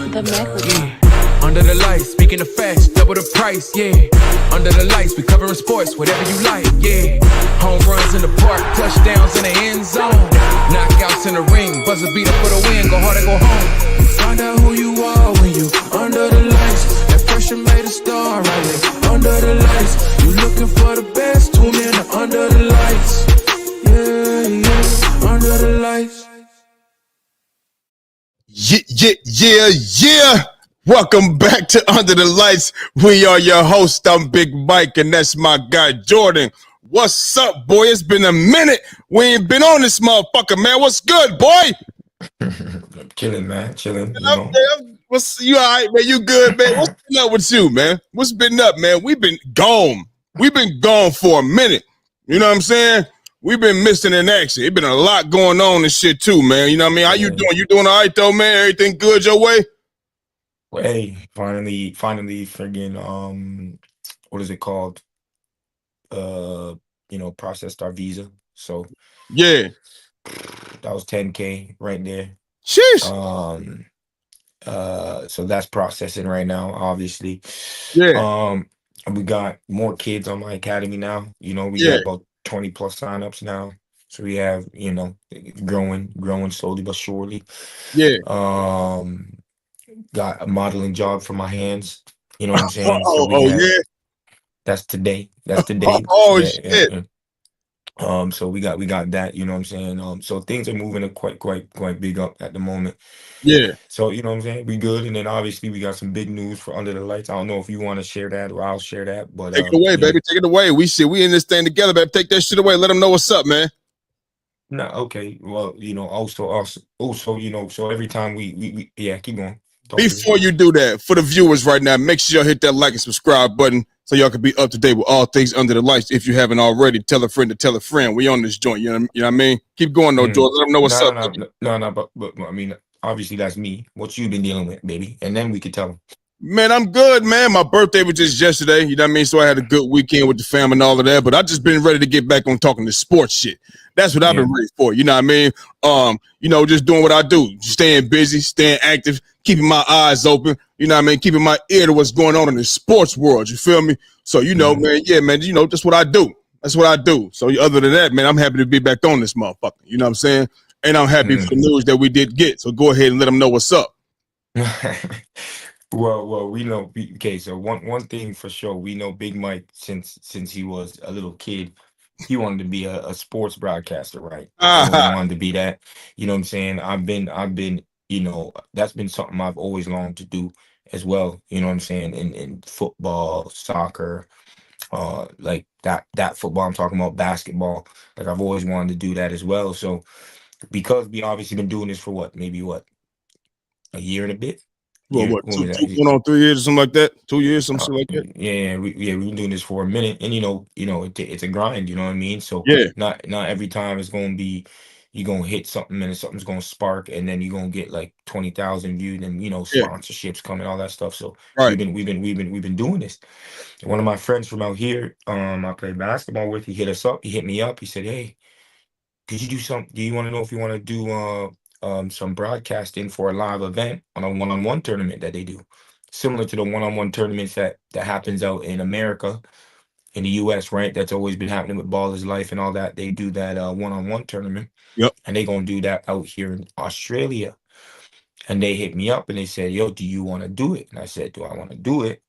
The mix. Yeah. Under the lights, speaking of facts, double the price, yeah. Under the lights, we covering sports, whatever you like, yeah. Home runs in the park, touchdowns in the end zone. Knockouts in the ring, buzzer beater for the win, go hard or go home. Find out who you are when you under the lights. That pressure made a star right there. Under the lights, you looking for the best, tune in to Under the Lights. Yeah, yeah, Under the Lights. Yeah. Welcome back to Under the Lights. We are your host. I'm Big Mike, and that's my guy, Jordan. What's up, boy? It's been a minute. We ain't been on this motherfucker, man. What's good, boy? I'm chilling, man. Chilling, you know. What's you all right, man? You good, man? What's been up with you, man? What's been up, man? We've been gone. We've been gone for a minute. You know what I'm saying? We've been missing in action. It's been a lot going on and shit too, man. You know what I mean? How you doing? You doing all right though, man? Everything good your way? Well, hey, finally, friggin' what is it called? Processed our visa. So yeah, that was 10K right there. Sheesh. So that's processing right now, obviously. Yeah. We got more kids on my academy now. We Yeah. got about 20 plus signups now. So we have, growing slowly but surely. Yeah. Got a modeling job for my hands. You know what I'm saying? Yeah. That's today. That's today. Oh, Yeah, shit. So we got that, you know what I'm saying? So things are moving quite big up at the moment. Yeah. So, you know what I'm saying? We good. And then obviously we got some big news for Under the Lights. I don't know if you want to share that or I'll share that, but take it away, baby. Take it away. We in this thing together, baby. Take that shit away. Let them know what's up, man. No, okay. Well, also, so every time we keep going. Before you do that, for the viewers right now, make sure y'all hit that like and subscribe button so y'all can be up to date with all things Under the Lights. If you haven't already, tell a friend to tell a friend. We on this joint, you know what I mean? Keep going though, George. Let them know what's up. No, but I mean, obviously that's me. What you been dealing with, baby, and then we could tell them. Man, I'm good, man. My birthday was just yesterday, you know what I mean? So I had a good weekend with the fam and all of that, but I just been ready to get back on talking to sports shit. That's what I've been ready for, you know what I mean? Just doing what I do, staying busy, staying active, keeping my eyes open, you know what I mean? Keeping my ear to what's going on in the sports world, you feel me? So, man, that's what I do. That's what I do. So other than that, man, I'm happy to be back on this motherfucker, you know what I'm saying? And I'm happy for the news that we did get. So go ahead and let them know what's up. Well, we know. So one thing for sure, we know Big Mike since he was a little kid. He wanted to be a sports broadcaster, right? He wanted to be that. You know what I'm saying? I've been. That's been something I've always longed to do as well. You know what I'm saying? In football, soccer, like that football. I'm talking about basketball. Like I've always wanted to do that as well. So because we obviously been doing this for a year and a bit. What, 2 going on 3 years or something like that? 2 years, something like that. Yeah, we've been doing this for a minute, and it's a grind. You know what I mean? So not every time it's gonna be you're gonna hit something and something's gonna spark, and then you're gonna get like 20,000 views, and sponsorships coming, all that stuff. So we've been doing this. One of my friends from out here, I play basketball with. He hit us up. He hit me up. He said, "Hey, could you do something? Do you want to know if you want to do some broadcasting for a live event on a one-on-one tournament that they do, similar to the one-on-one tournaments that happens out in America, in the US, right? That's always been happening with Ball is Life and all that. They do that one-on-one tournament. Yep. And they gonna do that out here in Australia. And they hit me up and they said, "Yo, do you want to do it?" And I said, "Do I want to do it?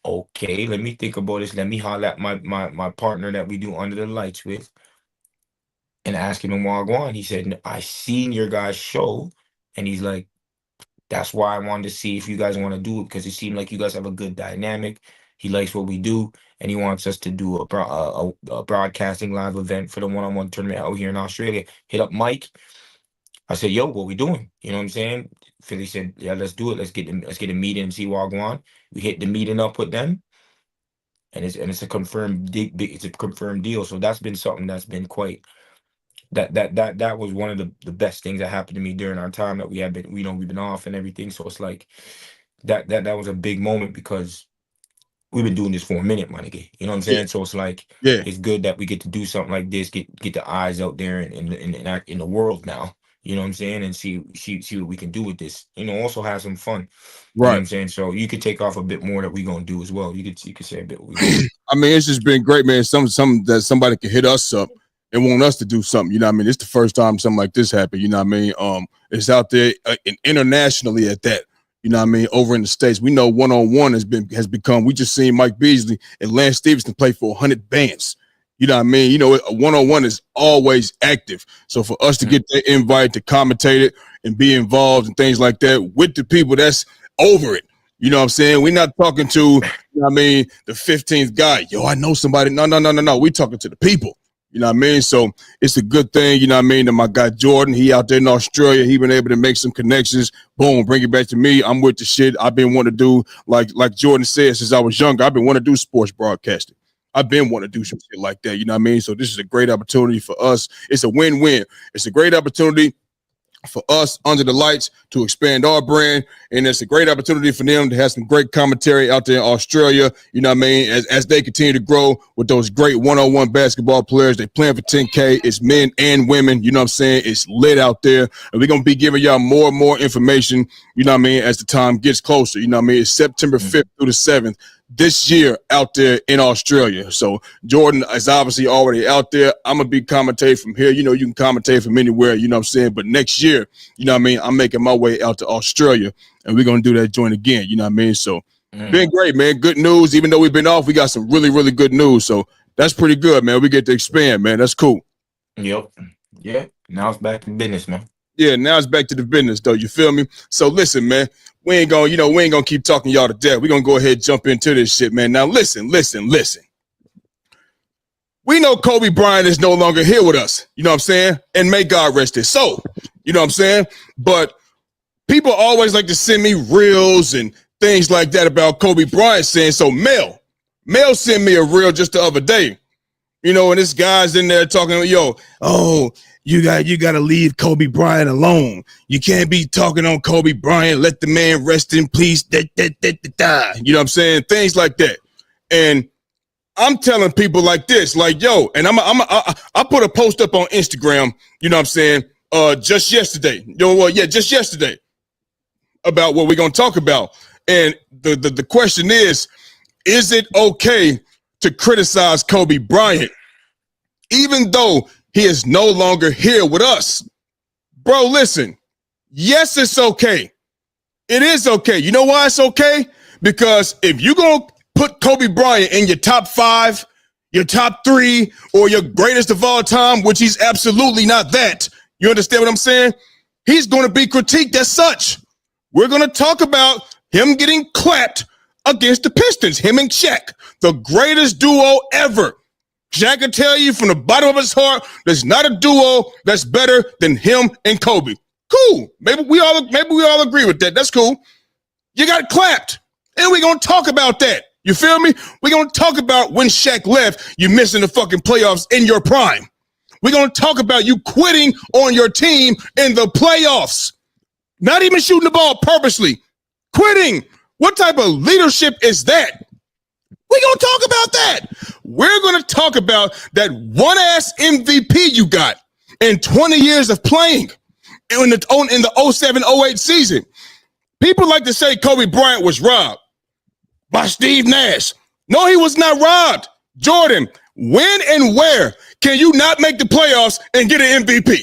Okay, let me think about this. Let me holler at my partner that we do Under the Lights with and ask him in Wagwan." He said, "I seen your guys' show," and he's like, "That's why I wanted to see if you guys want to do it, because it seemed like you guys have a good dynamic. He likes what we do, and he wants us to do a broadcasting live event for the one-on-one tournament out here in Australia. Hit up Mike." I said, "Yo, what we doing?" You know what I'm saying? Philly said, "Yeah, let's do it. Let's get a meeting and see Wagwan." We hit the meeting up with them, and it's a confirmed deal. So that's been something that's been quite. That was one of the best things that happened to me during our time that we have been, we've been off and everything. So it's like that was a big moment because we've been doing this for a minute, my nigga. You know what I'm saying? So it's like it's good that we get to do something like this, get the eyes out there in the world now. You know what I'm saying? And see what we can do with this. Also have some fun. You know what Right. I'm saying? So you could take off a bit more that we're gonna do as well. You could say a bit what we gonna do. I mean, it's just been great, man. Some that somebody can hit us up and want us to do something. You know what I mean? It's the first time something like this happened. You know what I mean? It's out there and internationally at that. You know what I mean? Over in the States, we know one-on-one has become. We just seen Mike Beasley and Lance Stevenson play for 100 bands. You know what I mean? A one-on-one is always active. So for us to get that invite to commentate it and be involved and things like that with the people that's over it. You know what I'm saying? We're not talking to, you know what I mean, the 15th guy. Yo, I know somebody. No. We talking to the people. You know what I mean? So it's a good thing, you know what I mean, that my guy Jordan, he out there in Australia, he been able to make some connections. Boom, bring it back to me. I'm with the shit. I've been wanting to do, like Jordan said, since I was younger, I've been wanting to do sports broadcasting. I've been wanting to do some shit like that, you know what I mean? So this is a great opportunity for us. It's a win-win. It's a great opportunity for us under the lights to expand our brand, and it's a great opportunity for them to have some great commentary out there in Australia, you know what I mean, as they continue to grow with those great one-on-one basketball players. They playing for 10K. It's men and women, you know what I'm saying? It's lit out there, and we're going to be giving y'all more and more information, you know what I mean, as the time gets closer, you know what I mean? It's September 5th through the 7th. This year out there in Australia. So Jordan is obviously already out there. I'm going to be commentating from here. You can commentate from anywhere, you know what I'm saying? But next year, you know what I mean, I'm making my way out to Australia, and we're going to do that joint again, you know what I mean? So been great, man. Good news. Even though we've been off, we got some really, really good news. So that's pretty good, man. We get to expand, man. That's cool. Yep. Yeah. Now it's back to business, man. Yeah, now it's back to the business, though. You feel me? So listen, man, we ain't gonna keep talking y'all to death. We're gonna go ahead and jump into this shit, man. Now listen. We know Kobe Bryant is no longer here with us, you know what I'm saying? And may God rest his soul, you know what I'm saying? But people always like to send me reels and things like that about Kobe Bryant saying, so Mel sent me a reel just the other day, and this guy's in there talking, you got to leave Kobe Bryant alone. You can't be talking on Kobe Bryant. Let the man rest in peace. You know what I'm saying? Things like that. And I'm telling people like this, like, yo, and I put a post up on Instagram, you know what I'm saying, just yesterday. Just yesterday about what we're going to talk about. And the question is it okay to criticize Kobe Bryant, even though he is no longer here with us? Bro, listen. Yes, it's okay. It is okay. You know why it's okay? Because if you're going to put Kobe Bryant in your top 5, your top 3, or your greatest of all time, which he's absolutely not that, you understand what I'm saying? He's going to be critiqued as such. We're going to talk about him getting clapped against the Pistons, him and Shaq, the greatest duo ever. Shaq can tell you from the bottom of his heart, there's not a duo that's better than him and Kobe. Cool. Maybe we all agree with that. That's cool. You got clapped. And we're going to talk about that. You feel me? We're going to talk about when Shaq left, you missing the fucking playoffs in your prime. We're going to talk about you quitting on your team in the playoffs. Not even shooting the ball purposely. Quitting. What type of leadership is that? We're going to talk about that. We're going to talk about that one-ass MVP you got in 20 years of playing in the 07-08 season. People like to say Kobe Bryant was robbed by Steve Nash. No, he was not robbed. Jordan, when and where can you not make the playoffs and get an MVP?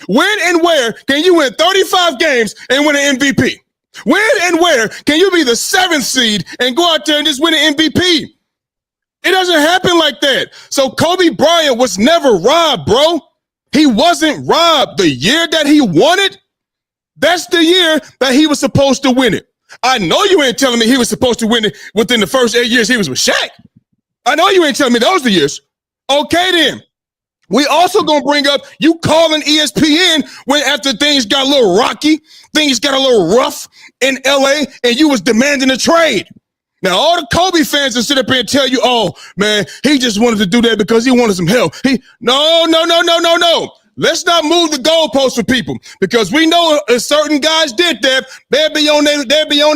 When and where can you win 35 games and win an MVP? When and where can you be the 7th seed and go out there and just win an MVP? It doesn't happen like that. So Kobe Bryant was never robbed, bro. He wasn't robbed. The year that he won it, that's the year that he was supposed to win it. I know you ain't telling me he was supposed to win it within the first 8 years he was with Shaq. I know you ain't telling me those the years. Okay, then. We also going to bring up you calling ESPN when after things got a little rocky, things got a little rough in LA, and you was demanding a trade. Now, all the Kobe fans that sit up here and tell you, oh, man, he just wanted to do that because he wanted some help. No. Let's not move the goalposts for people, because we know if certain guys did that, they'd be on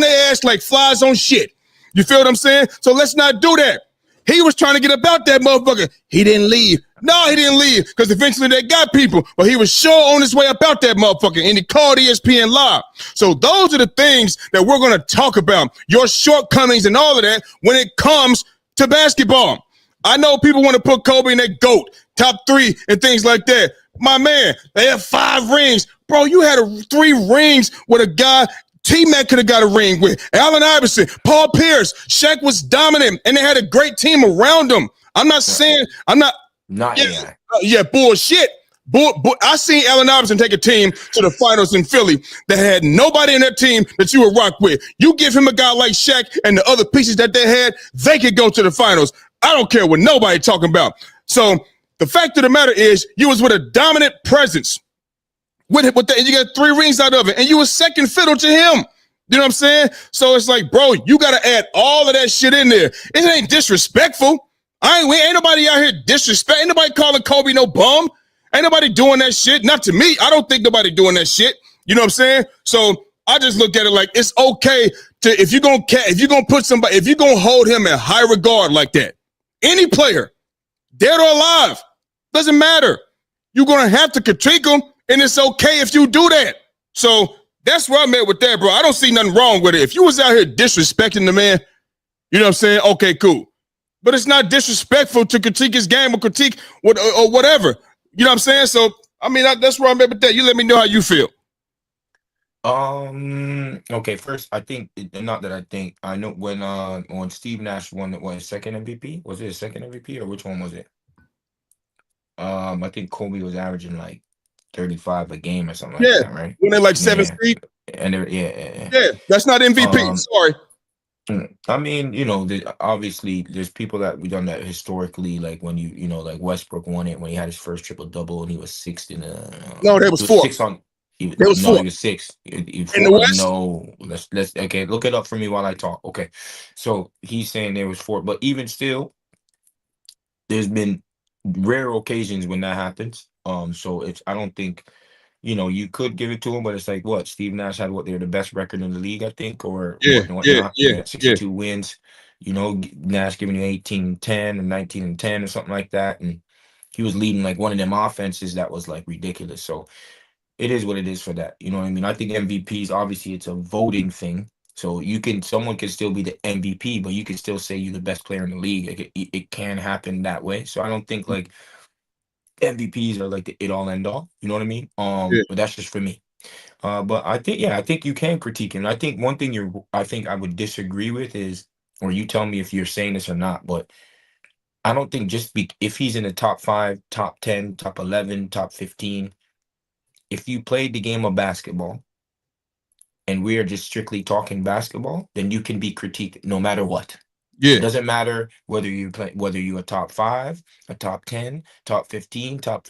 their ass like flies on shit. You feel what I'm saying? So let's not do that. He was trying to get about that motherfucker. He didn't leave. No, he didn't leave because eventually they got people, but he was sure on his way up out that motherfucker, and he called ESPN Live. So those are the things that we're going to talk about, your shortcomings and all of that when it comes to basketball. I know people want to put Kobe in that GOAT, top 3, and things like that. My man, they have 5 rings. Bro, you had 3 rings with a guy T-Mac could have got a ring with. Allen Iverson, Paul Pierce, Shaq was dominant, and they had a great team around them. I'm not saying, I'm not. Not AI. Yeah, bullshit. I seen Allen Iverson take a team to the finals in Philly that had nobody in that team that you would rock with. You give him a guy like Shaq and the other pieces that they had, they could go to the finals. I don't care what nobody talking about. So the fact of the matter is, you was with a dominant presence. With that, and you got 3 rings out of it, and you was second fiddle to him. You know what I'm saying? So it's like, bro, you got to add all of that shit in there. It ain't disrespectful. Ain't nobody out here disrespect. Ain't nobody calling Kobe no bum. Ain't nobody doing that shit. Not to me. I don't think nobody doing that shit. You know what I'm saying? So I just look at it like it's okay to, if you're gonna put somebody, if you're gonna hold him in high regard like that, any player, dead or alive, doesn't matter. You're gonna have to critique him, and it's okay if you do that. So that's where I'm at with that, bro. I don't see nothing wrong with it. If you was out here disrespecting the man, you know what I'm saying? Okay, cool. But it's not disrespectful to critique his game or critique or whatever. You know what I'm saying? So, I mean, that's where I'm at with that. You let me know how you feel. Okay, first, I think, not that I think, I know when Steve Nash won his second MVP, was it his second MVP or which one was it? I think Kobe was averaging like 35 a game or something like that, right? When they're like 7 feet. And yeah, that's not MVP. Sorry. I mean, obviously there's people that we done that historically, like when like Westbrook won it when he had his first triple double and he was 6 in no, there was 4. 6 on. He was 4. He was 6. In the West? No, let's okay. Look it up for me while I talk. Okay, so he's saying there was 4, but even still, there's been rare occasions when that happens. So I don't think. You could give it to him, but it's like what Steve Nash had. They're the best record in the league, I think, or whatnot. Yeah. 62 wins. Nash giving you 18-10 or 19-10 or something like that, and he was leading like one of them offenses that was like ridiculous. So it is what it is for that. You know what I mean? I think MVPs, obviously, it's a voting thing. So someone can still be the MVP, but you can still say you're the best player in the league. It can happen that way. So I don't think like MVPs are like the it all end all. You know what I mean? But that's just for me. But I think you can critique him. And I think one thing I think I would disagree with is, or you tell me if you're saying this or not, but I don't think if he's in the top 5, top 10, top 11, top 15, if you played the game of basketball and we are just strictly talking basketball, then you can be critiqued no matter what. Yeah. It doesn't matter whether you're a top 5, a top 10, top 15, top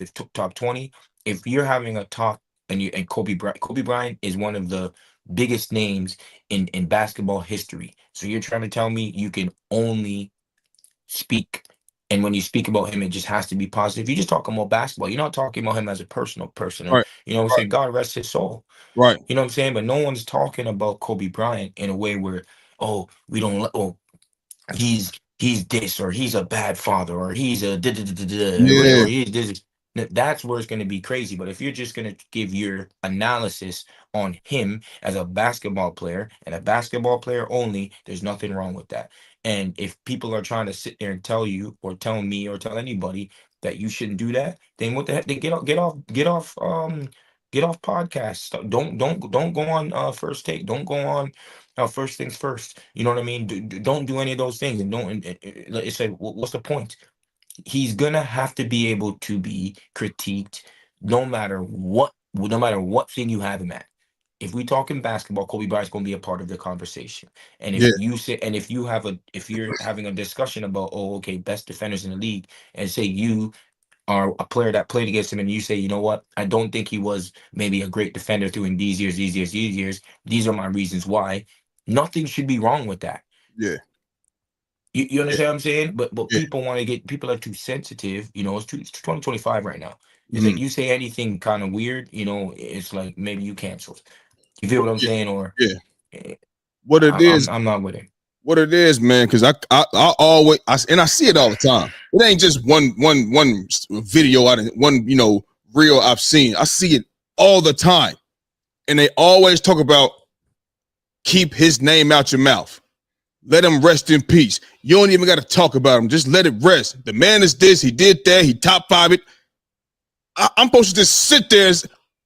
20. If you're having a top and Kobe Bryant is one of the biggest names in basketball history. So you're trying to tell me you can only speak, and when you speak about him, it just has to be positive. You're just talking about basketball. You're not talking about him as a personal person. Or, Right. Say God rest his soul. Right. You know what I'm saying? But no one's talking about Kobe Bryant in a way where, we don't. He's this, or he's a bad father, or he's a or he's this. That's where it's going to be crazy. But if you're just going to give your analysis on him as a basketball player and a basketball player only, there's nothing wrong with that. And if people are trying to sit there and tell you or tell me or tell anybody that you shouldn't do that, then what the heck? They get off podcasts. Don't go on First Take. Don't go on First Things First. You know what I mean? Don't do any of those things. And don't. Like I said, what's the point? He's gonna have to be able to be critiqued, no matter what thing you have him at. If we talk in basketball, Kobe Bryant's gonna be a part of the conversation. And if you're having a discussion about, best defenders in the league, and say you are a player that played against him, and you say, you know what, I don't think he was maybe a great defender through in these years. These are my reasons why. Nothing should be wrong with that. Yeah. You understand what I'm saying? But people are too sensitive. It's 2025 right now. It's like you say anything kind of weird, it's like maybe you canceled. You feel what I'm saying? Or what it is, I'm not with it. what it is, man, because I always and I see it all the time. It ain't just one video out of one, reel I've seen. I see it all the time. And they always talk about keep his name out your mouth. Let him rest in peace. You don't even got to talk about him. Just let it rest. The man is this, he did that, he top five it. I'm supposed to just sit there.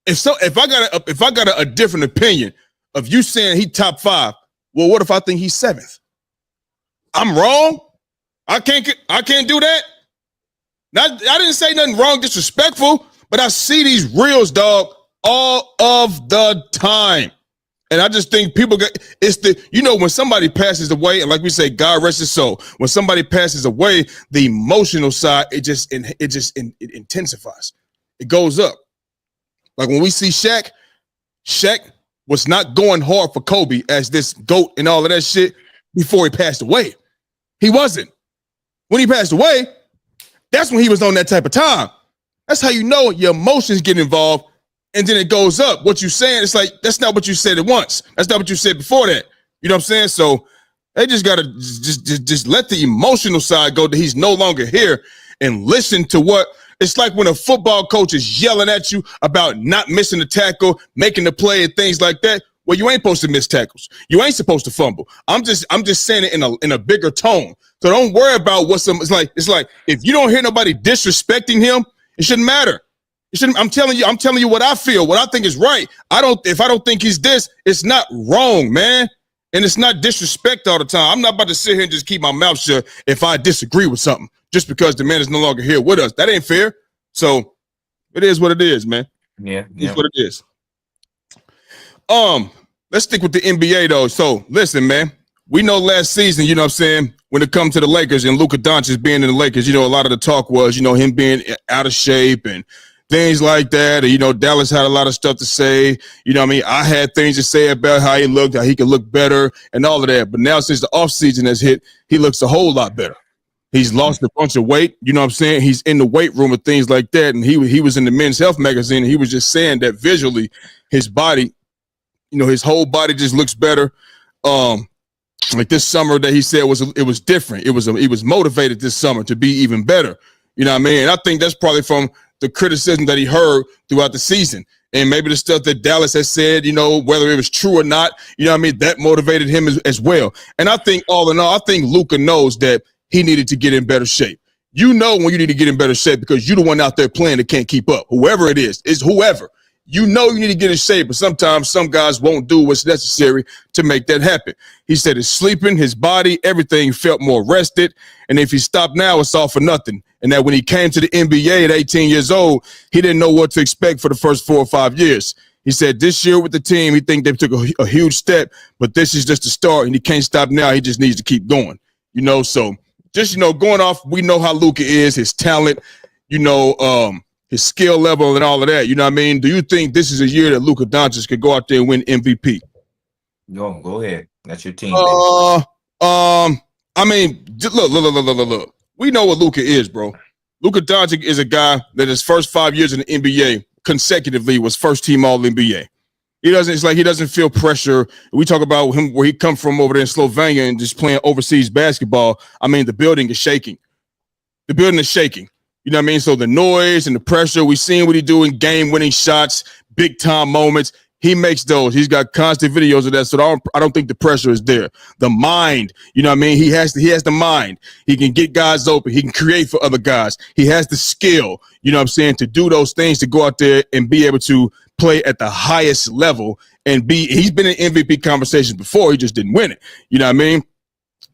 If I got a different opinion of you saying he top five, well, what if I think he's seventh? I'm wrong. I can't do that. I didn't say nothing wrong, disrespectful, but I see these reels, dog, all of the time. And I just think people when somebody passes away, and like we say, God rest his soul. When somebody passes away, the emotional side, it intensifies. It goes up. Like when we see Shaq was not going hard for Kobe as this GOAT and all of that shit before he passed away. He wasn't. When he passed away, that's when he was on that type of time. That's how you know your emotions get involved, and then it goes up. What you saying, it's like, that's not what you said at once. That's not what you said before that. You know what I'm saying? So they just got to just let the emotional side go that he's no longer here and listen to what it's like when a football coach is yelling at you about not missing the tackle, making the play and things like that. Well, you ain't supposed to miss tackles. You ain't supposed to fumble. I'm just saying it in a bigger tone. So don't worry about it's like if you don't hear nobody disrespecting him, it shouldn't matter. It shouldn't. I'm telling you what I feel, what I think is right. If I don't think he's this, it's not wrong, man. And it's not disrespect all the time. I'm not about to sit here and just keep my mouth shut if I disagree with something just because the man is no longer here with us. That ain't fair. So it is what it is, man. Yeah. It's what it is. Let's stick with the NBA though. So listen, man, we know last season, you know what I'm saying, when it comes to the Lakers and Luka Doncic being in the Lakers, a lot of the talk was, him being out of shape and things like that. And, Dallas had a lot of stuff to say. You know what I mean? I had things to say about how he looked, how he could look better and all of that. But now since the offseason has hit, he looks a whole lot better. He's lost a bunch of weight. You know what I'm saying? He's in the weight room and things like that. And he was in the Men's Health magazine. And he was just saying that visually his body, his whole body just looks better. Like this summer that he said it was different. He was motivated this summer to be even better. You know what I mean? And I think that's probably from the criticism that he heard throughout the season. And maybe the stuff that Dallas has said, whether it was true or not, that motivated him as well. And I think all in all, I think Luka knows that he needed to get in better shape. When you need to get in better shape because you're the one out there playing that can't keep up. Whoever it is whoever. You need to get in shape, but sometimes some guys won't do what's necessary to make that happen. He said his sleeping, his body, everything felt more rested. And if he stopped now, it's all for nothing. And that when he came to the NBA at 18 years old, he didn't know what to expect for the first 4 or 5 years. He said this year with the team, he think they took a huge step, but this is just the start and he can't stop now. He just needs to keep going, so just, going off, we know how Luka is, his talent, his skill level and all of that. You know what I mean? Do you think this is a year that Luka Doncic could go out there and win MVP? Go ahead. That's your team. I mean, look. We know what Luka is, bro. Luka Doncic is a guy that his first 5 years in the NBA consecutively was first team All NBA. He doesn't feel pressure. We talk about him where he come from over there in Slovenia and just playing overseas basketball. I mean, the building is shaking. The building is shaking. You know what I mean? So the noise and the pressure, we seen what he do in game-winning shots, big-time moments. He makes those. He's got constant videos of that, so I don't think the pressure is there. The mind, you know what I mean? He has the mind. He can get guys open. He can create for other guys. He has the skill, you know what I'm saying, to do those things, to go out there and be able to play at the highest level and he's been in MVP conversations before. He just didn't win it. You know what I mean?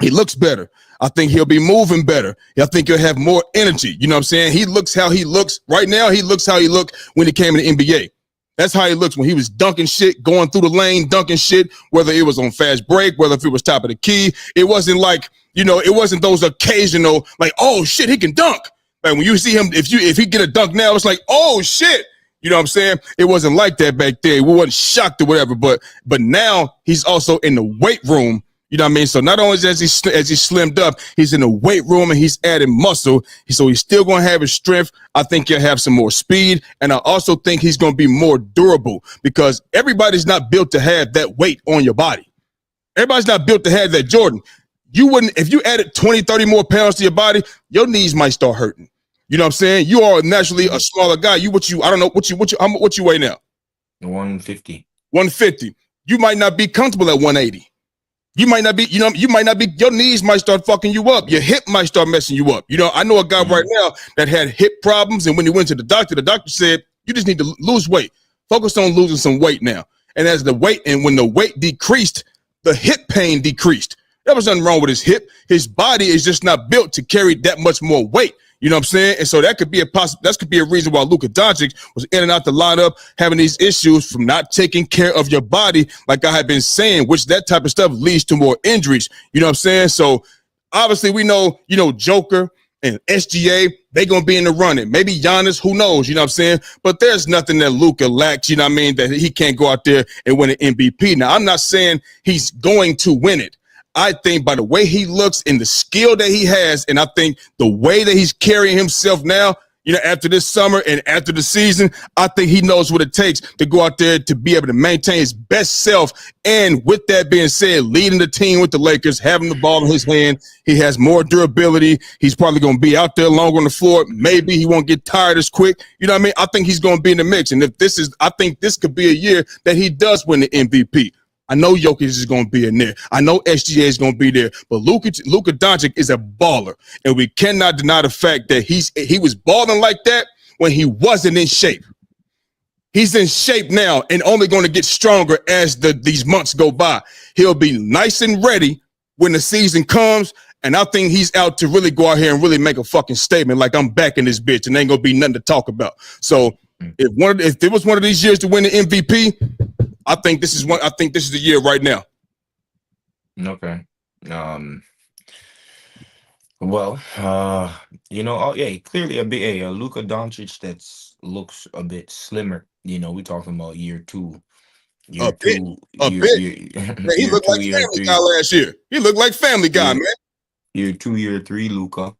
He looks better. I think he'll be moving better. I think he'll have more energy. You know what I'm saying? He looks how he looks right now. He looks how he looked when he came in the NBA. That's how he looks when he was dunking shit, going through the lane, dunking shit, whether it was on fast break, whether if it was top of the key. It wasn't like, it wasn't those occasional, like, oh, shit, he can dunk. Like when you see him, if he get a dunk now, it's like, oh, shit. You know what I'm saying? It wasn't like that back then. We wasn't shocked or whatever, but now he's also in the weight room. You know what I mean? So not only as he slimmed up, he's in the weight room and he's adding muscle. So he's still going to have his strength. I think he'll have some more speed. And I also think he's going to be more durable because everybody's not built to have that weight on your body. Everybody's not built to have that. Jordan, You wouldn't, if you added 20, 30 more pounds to your body, your knees might start hurting. You know what I'm saying? You are naturally a smaller guy. I don't know what you weigh now? 150. 150. You might not be comfortable at 180. You might not be, your knees might start fucking you up. Your hip might start messing you up. I know a guy right now that had hip problems. And when he went to the doctor said, you just need to lose weight. Focus on losing some weight now. And when the weight decreased, the hip pain decreased. There was nothing wrong with his hip. His body is just not built to carry that much more weight. You know what I'm saying? And so that could be a reason why Luka Doncic was in and out the lineup, having these issues from not taking care of your body, like I have been saying, which that type of stuff leads to more injuries. You know what I'm saying? So obviously we know, Joker and SGA, they going to be in the running. Maybe Giannis, who knows, you know what I'm saying? But there's nothing that Luka lacks, you know what I mean, that he can't go out there and win an MVP. Now, I'm not saying he's going to win it. I think by the way he looks and the skill that he has, and I think the way that he's carrying himself now, after this summer and after the season, I think he knows what it takes to go out there to be able to maintain his best self. And with that being said, leading the team with the Lakers, having the ball in his hand, he has more durability. He's probably going to be out there longer on the floor. Maybe he won't get tired as quick. You know what I mean? I think he's going to be in the mix. And I think this could be a year that he does win the MVP. I know Jokic is going to be in there. I know SGA is going to be there. But Luka Doncic is a baller. And we cannot deny the fact that he was balling like that when he wasn't in shape. He's in shape now and only going to get stronger as these months go by. He'll be nice and ready when the season comes. And I think he's out to really go out here and really make a fucking statement like I'm back in this bitch and ain't going to be nothing to talk about. So if there was one of these years to win the MVP, I think this is the year right now. Okay. Well, clearly Luka Doncic looks a bit slimmer. We talking about year two. A bit. Man, he looked like Family Guy last year. He looked like Family Guy, man. Year 2, year 3, Luka.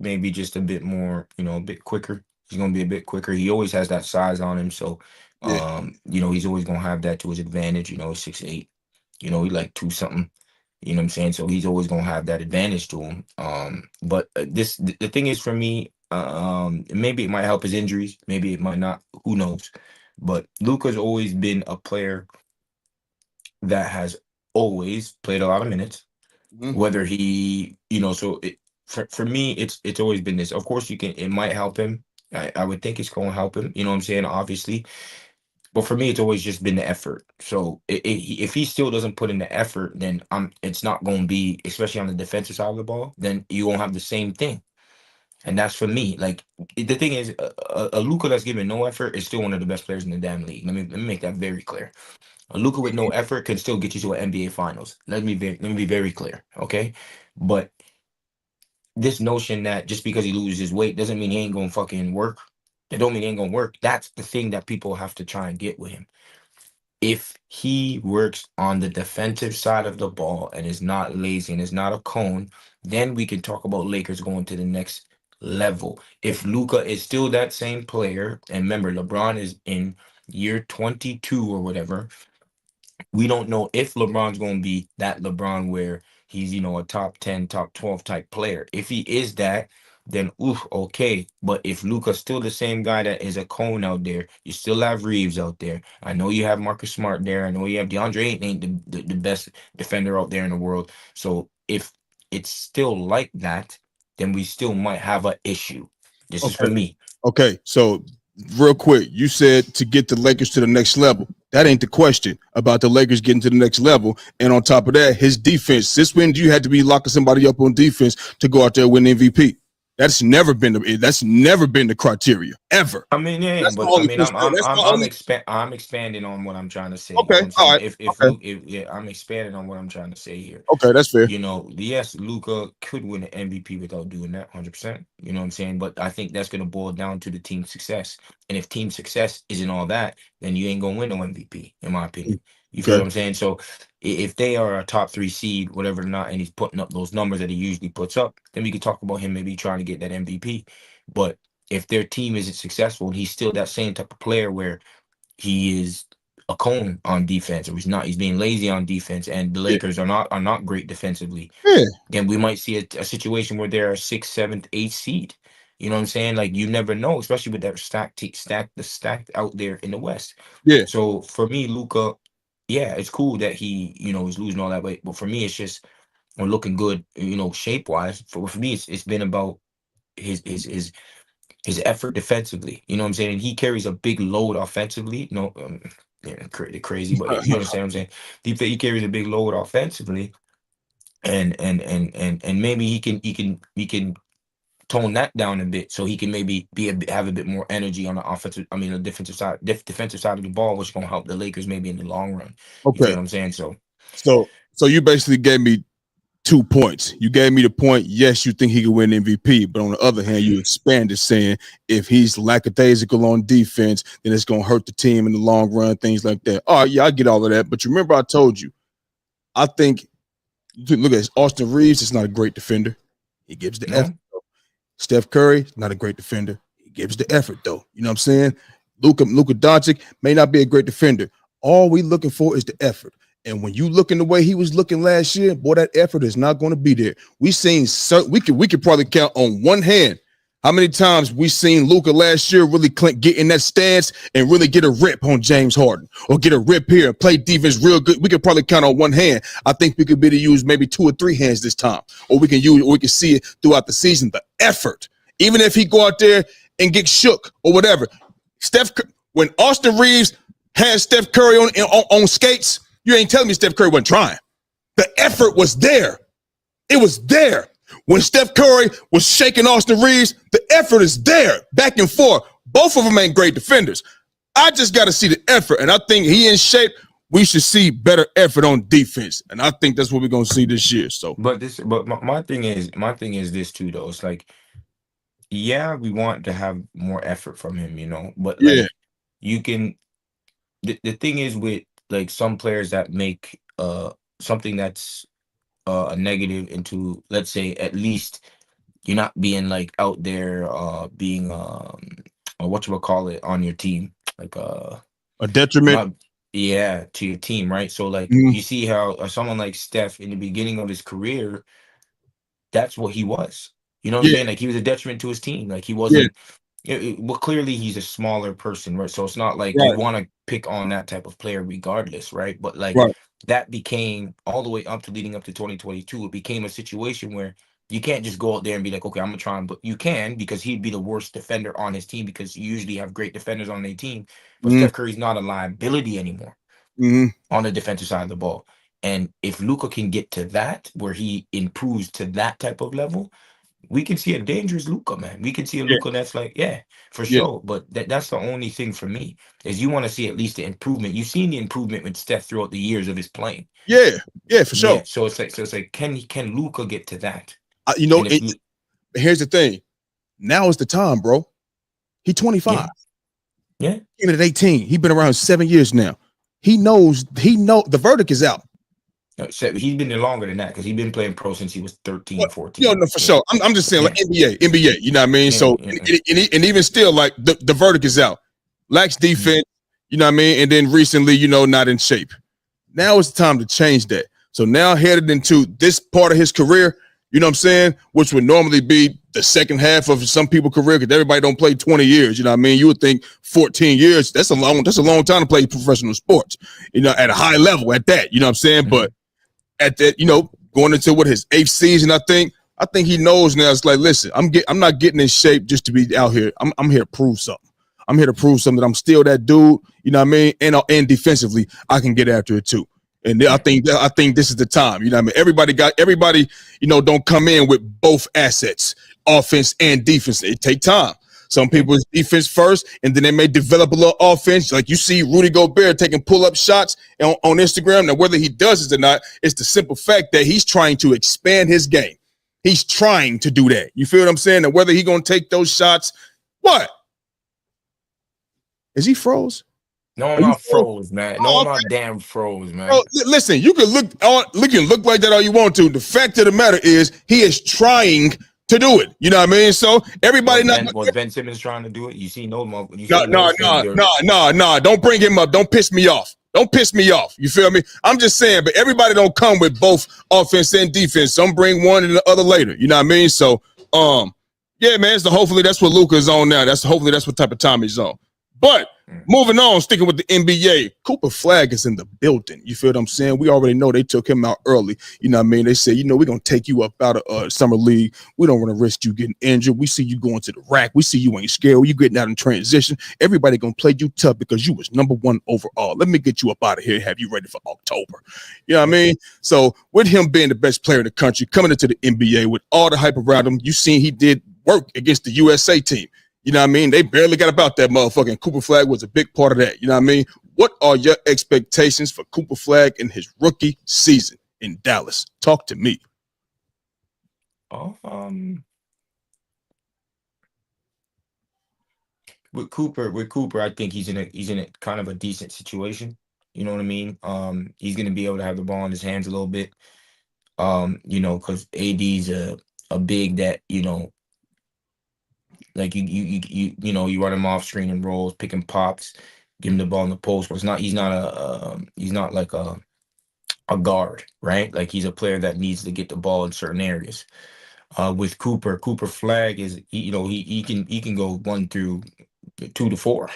Maybe just a bit more, a bit quicker. He's gonna be a bit quicker. He always has that size on him, so he's always gonna have that to his advantage. He's 6'8". He like 2 something. You know what I'm saying? So he's always gonna have that advantage to him. But the thing is for me, maybe it might help his injuries, maybe it might not. Who knows? But Luka's always been a player that has always played a lot of minutes. Whether he, for me, it's always been this. Of course, it might help him. I would think it's going to help him. You know what I'm saying? Obviously. But for me, it's always just been the effort. So if he still doesn't put in the effort, then it's not going to be, especially on the defensive side of the ball, then you won't have the same thing. And that's for me. Like, the thing is, a Luka that's giving no effort is still one of the best players in the damn league. Let me make that very clear. A Luka with no effort can still get you to an NBA Finals. Let me be very clear, okay? But this notion that just because he loses weight doesn't mean he ain't gonna fucking work. That don't mean he ain't gonna work. That's the thing that people have to try and get with him. If he works on the defensive side of the ball and is not lazy and is not a cone, then we can talk about Lakers going to the next level. If Luka is still that same player, and remember, LeBron is in year 22 or whatever, we don't know if LeBron's going to be that LeBron where he's, a top 10, top 12 type player. If he is that, then okay. But if Luka's still the same guy that is a cone out there, you still have Reeves out there. I know you have Marcus Smart there. I know you have DeAndre ain't the best defender out there in the world. So if it's still like that, then we still might have an issue. This is for me. Okay, so real quick, you said to get the Lakers to the next level. That ain't the question about the Lakers getting to the next level. And on top of that, his defense. This when you had to be locking somebody up on defense to go out there and win MVP. That's never been the criteria ever. I mean, yeah, but I mean, I'm expanding on what I'm trying to say. Okay, all right. I'm expanding on what I'm trying to say here. Okay, that's fair. Yes, Luka could win an MVP without doing that 100%. You know what I'm saying? But I think that's going to boil down to the team success. And if team success isn't all that, then you ain't gonna win no MVP, in my opinion. You feel what I'm saying? So if they are a top 3 seed, whatever or not, and he's putting up those numbers that he usually puts up, then we can talk about him maybe trying to get that MVP. But if their team isn't successful and he's still that same type of player where he is a cone on defense, or he's being lazy on defense, and the Yeah, Lakers are not great defensively, yeah, then we might see a situation where they're a sixth, seventh, eighth seed. You know what I'm saying? Like you never know, especially with that stacked out there in the West. yeah. So for me, Luca, yeah, it's cool that he, is losing all that weight. But for me, it's just or looking good, shape wise. For me, it's been about his his his his effort defensively. You know what I'm saying? And he carries a big load offensively. Yeah, crazy, but you understand what I'm saying? He carries a big load offensively, and maybe he can tone that down a bit so he can maybe have a bit more energy on the offensive. I mean, the defensive side of the ball, which is gonna help the Lakers maybe in the long run. You feel Okay. what I'm saying? So So you basically gave me 2 points. You gave me the point, yes, you think he could win MVP, but on the other hand, you expanded saying if he's lackadaisical on defense, then it's going to hurt the team in the long run, things like that. All right, yeah, I get all of that. But you remember I told you, I think, look at Austin Reeves is not a great defender. He gives the effort. no, Steph Curry, not a great defender. He gives the effort, though. You know what I'm saying? Luka Doncic may not be a great defender. All we looking for is the effort. And when you looking the way he was looking last year, boy, that effort is not going to be there. We could probably count on one hand how many times we seen Luka last year really get in that stance and really get a rip on James Harden or get a rip here and play defense real good. We could probably count on one hand. I think we could be to use maybe 2 or 3 hands this time, or we can see it throughout the season. The effort, even if he go out there and get shook or whatever. When Austin Reeves had Steph Curry on skates, you ain't telling me Steph Curry wasn't trying. The effort was there. It was there. When Steph Curry was shaking Austin Reeves, the effort is there, back and forth. Both of them ain't great defenders. I just got to see the effort, and I think he in shape. We should see better effort on defense, and I think that's what we're gonna see this year. So, but my thing is this too though. It's like, yeah, we want to have more effort from him, but yeah, like you can. The thing is with like some players that make something that's a negative into, let's say, at least you're not being like out there being or what you call it on your team, like a detriment. not, yeah, to your team, right? So like Mm, you see how someone like Steph in the beginning of his career, that's what he was. You know what I'm yeah, saying? Like he was a detriment to his team. Like he yeah, wasn't. Well, clearly he's a smaller person, right? So it's not like you right, want to pick on that type of player regardless, right? But like right. that became all the way up to leading up to 2022. It became a situation where you can't just go out there and be like, okay, I'm gonna try and, but you can, because he'd be the worst defender on his team, because you usually have great defenders on their team. But Mm, Steph Curry's not a liability anymore mm, on the defensive side of the ball. And if Luka can get to that, where he improves to that type of level, we can see a dangerous Luka, man. We can see a yeah, Luka that's like, yeah, for yeah, sure. But that's the only thing for me, is you want to see at least the improvement. You've seen the improvement with Steph throughout the years of his playing. yeah, yeah, for sure. Yeah. So it's like, can Luka get to that? You know, And if here's the thing. Now is the time, bro. He 25. yeah, yeah. In at 18. He been around 7 years now. He knows the verdict is out. So he's been there longer than that, because he's been playing pro since he was What? 13, You 14. know, for Yeah, sure. I'm just saying, like yeah, NBA, you know what I mean? yeah, So, yeah. and even still, like the verdict is out. Lacks Mhm. defense, you know what I mean? And then recently, not in shape. Now it's time to change that. So now headed into this part of his career, you know what I'm saying? Which would normally be the second half of some people's career, because everybody don't play 20 years. You know what I mean? You would think 14 years, that's a long time to play professional sports, at a high level at that, you know what I'm saying? But Mhm. at that, going into his 8th season, I think he knows now. It's like, listen, I'm not getting in shape just to be out here. I'm here to prove something. I'm here to prove something that I'm still that dude. You know what I mean? And defensively, I can get after it too. And I Yeah, think this is the time. You know what I mean? Everybody, don't come in with both assets, offense and defense. It take time. Some yeah. people is defense first, and then they may develop a little offense. Like you see Rudy Gobert taking pull-up shots on Instagram. Now, whether he does it or not, it's the simple fact that he's trying to expand his game. He's trying to do that. You feel what I'm saying? And whether he's going to take those shots, what? Is he froze? No, I'm Are you not froze? froze, man. No, Oh, I'm okay. not damn froze, Bro, man. listen, you can look like that all you want to. The fact of the matter is he is trying to do it. You know what I mean? So everybody Was Ben Simmons trying to do it? You see no, don't bring him up. Don't piss me off. Don't piss me off. You feel me? I'm just saying, but everybody don't come with both offense and defense. Some bring one and the other later. You know what I mean? So, yeah, man. So hopefully that's what Luka is on now. Hopefully that's what type of time he's on. But moving on, sticking with the NBA, Cooper Flag is in the building. You feel what I'm saying? We already know they took him out early. You know what I mean? They say, we're going to take you up out of summer league. We don't want to risk you getting injured. We see you going to the rack. We see you ain't scared. You getting out in transition. Everybody going to play you tough because you was number 1 overall. Let me get you up out of here and have you ready for October. You know what I mean? So with him being the best player in the country, coming into the NBA with all the hype around him, you seen he did work against the USA team. You know what I mean? They barely got about that motherfucker, and Cooper Flag was a big part of that. You know what I mean? What are your expectations for Cooper Flag in his rookie season in Dallas? Talk to me. With Cooper, I think he's in a kind of a decent situation. You know what I mean? He's gonna be able to have the ball in his hands a little bit. Because AD's a big that, like you run him off screen and rolls, pick and pops, give him the ball in the post. But he's not like a guard, right? Like he's a player that needs to get the ball in certain areas. With Cooper Flag is he can go 1 through 2 to 4.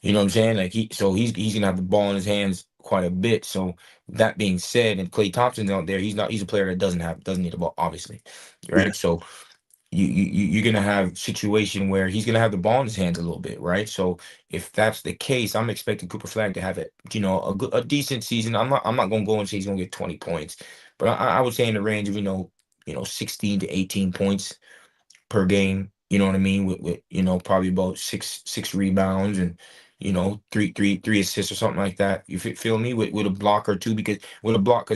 You know what I'm saying? Like he's gonna have the ball in his hands quite a bit. So that being said, and Klay Thompson's out there, he's a player that doesn't need the ball, obviously, right? Yeah. So you're gonna have situation where he's gonna have the ball in his hands a little bit, right? So if that's the case, I'm expecting Cooper Flag to have a decent season. I'm not gonna go and say he's gonna get 20 points, but I would say in the range of 16 to 18 points per game. You know what I mean? With probably about six rebounds and three assists or something like that. You feel me? With a block or two, because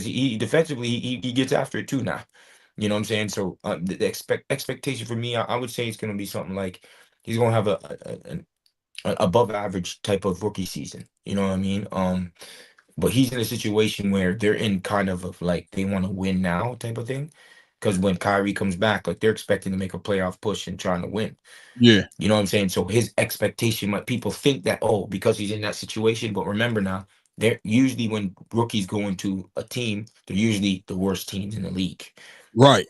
he defensively he gets after it too now. You know what I'm saying? So the expectation for me, I would say it's going to be something like he's going to have an above average type of rookie season. You know what I mean? But he's in a situation where they're in kind of like they want to win now type of thing. Because when Kyrie comes back, like they're expecting to make a playoff push and trying to win. Yeah. You know what I'm saying? So his expectation, people think that, because he's in that situation. But remember now, they're usually when rookies go into a team, they're usually the worst teams in the league. Right.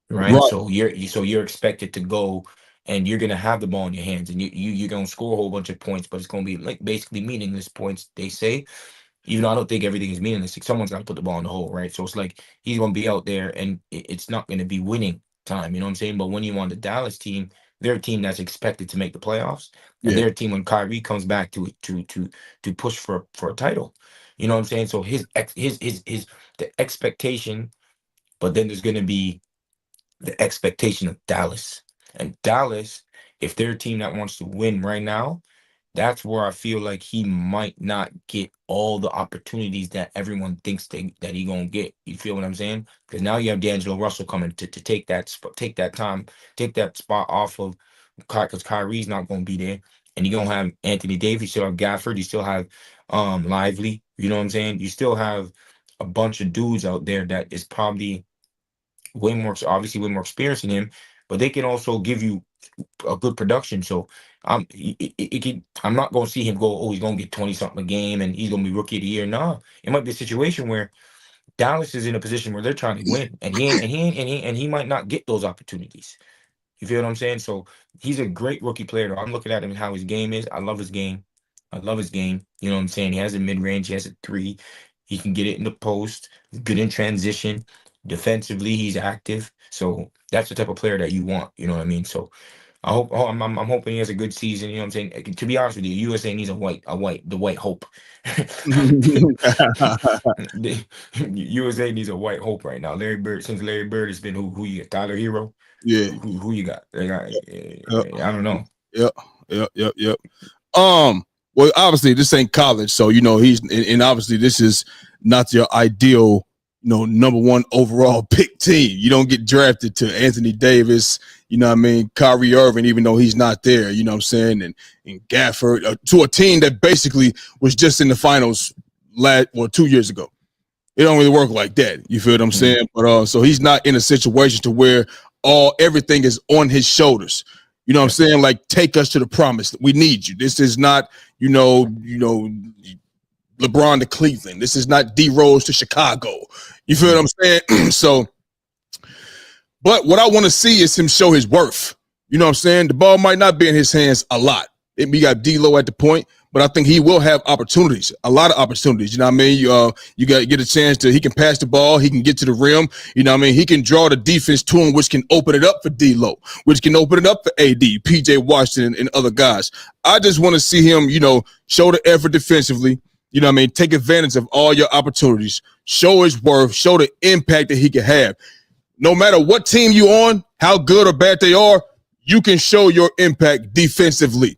So you're expected to go and you're gonna have the ball in your hands and you're gonna score a whole bunch of points, but it's gonna be like basically meaningless points, they say. Even though I don't think everything is meaningless, like someone's got to put the ball in the hole, right? So it's like he's going to be out there and it's not going to be winning time, you know what I'm saying? But when you on the Dallas team, they're a team that's expected to make the playoffs, and they're a team when Kyrie comes back to push for a title, you know what I'm saying? So his the expectation, but then there's going to be the expectation of Dallas, and Dallas, if they're a team that wants to win right now, that's where I feel like he might not get all the opportunities that everyone thinks that he gonna get. You feel what I'm saying? Because now you have D'Angelo Russell coming to take that spot off of, because Kyrie's not gonna be there, and you're gonna have Anthony Davis, you still have Gafford, you still have Lively. You know what I'm saying? You still have a bunch of dudes out there that is probably way more experienced than him, but they can also give you a good production. So I'm not going to see him go, he's going to get 20 something a game and he's going to be rookie of the year. No, it might be a situation where Dallas is in a position where they're trying to win, and he might not get those opportunities. You feel what I'm saying? So he's a great rookie player. I'm looking at him and how his game is. I love his game. You know what I'm saying? He has a mid-range. He has a 3. He can get it in the post. Good in transition. Defensively, he's active. So that's the type of player that you want. You know what I mean? So I'm hoping he has a good season. You know what I'm saying? To be honest with you, USA needs the white hope. USA needs a white hope right now. Since Larry Bird has been who you got? Tyler Hero? Yeah. Who you got? I don't know. Yep. Well, obviously this ain't college, so he's and obviously this is not your ideal, number 1 overall pick team. You don't get drafted to Anthony Davis, Kyrie Irving, even though he's not there, you know what I'm saying, and Gafford, to a team that basically was just in the finals 2 years ago. It don't really work like that. You feel what I'm saying? But so he's not in a situation to where everything is on his shoulders. You know what I'm saying? Like, take us to the promise. We need you. This is not, LeBron to Cleveland. This is not D Rose to Chicago. You feel what I'm saying? So, but what I want to see is him show his worth. You know what I'm saying? The ball might not be in his hands a lot. We got D-Lo at the point, but I think he will have opportunities, a lot of opportunities. You know what I mean? You got to get a chance he can pass the ball, he can get to the rim. You know what I mean? He can draw the defense to him, which can open it up for D-Lo, which can open it up for AD, PJ Washington, and other guys. I just want to see him, show the effort defensively. You know what I mean? Take advantage of all your opportunities, show his worth, show the impact that he can have. No matter what team you on, how good or bad they are, you can show your impact defensively.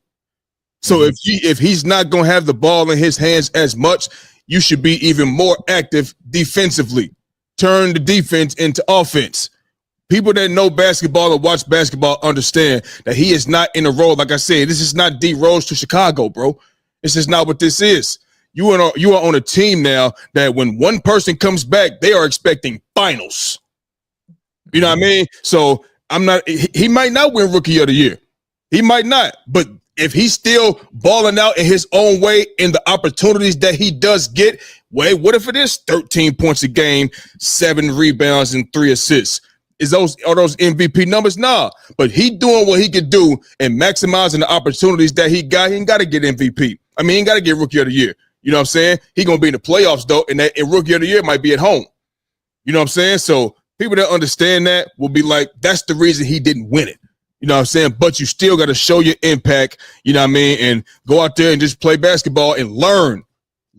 So if he's not going to have the ball in his hands as much, you should be even more active defensively. Turn the defense into offense. People that know basketball or watch basketball understand that he is not in a role. Like I said, this is not D Rose to Chicago, bro. This is not what this is. You are on a team now that when one person comes back, they are expecting finals. You know what I mean? So he might not win Rookie of the Year. He might not, but if he's still balling out in his own way in the opportunities that he does get, what if it is 13 points a game, 7 rebounds, and 3 assists? Are those MVP numbers? Nah. But he doing what he could do and maximizing the opportunities that he got. He ain't got to get MVP. I mean, he ain't got to get Rookie of the Year. You know what I'm saying? He gonna be in the playoffs though, and Rookie of the Year might be at home. You know what I'm saying? So people that understand that will be like, that's the reason he didn't win it. You know what I'm saying? But you still got to show your impact, you know what I mean, and go out there and just play basketball and learn.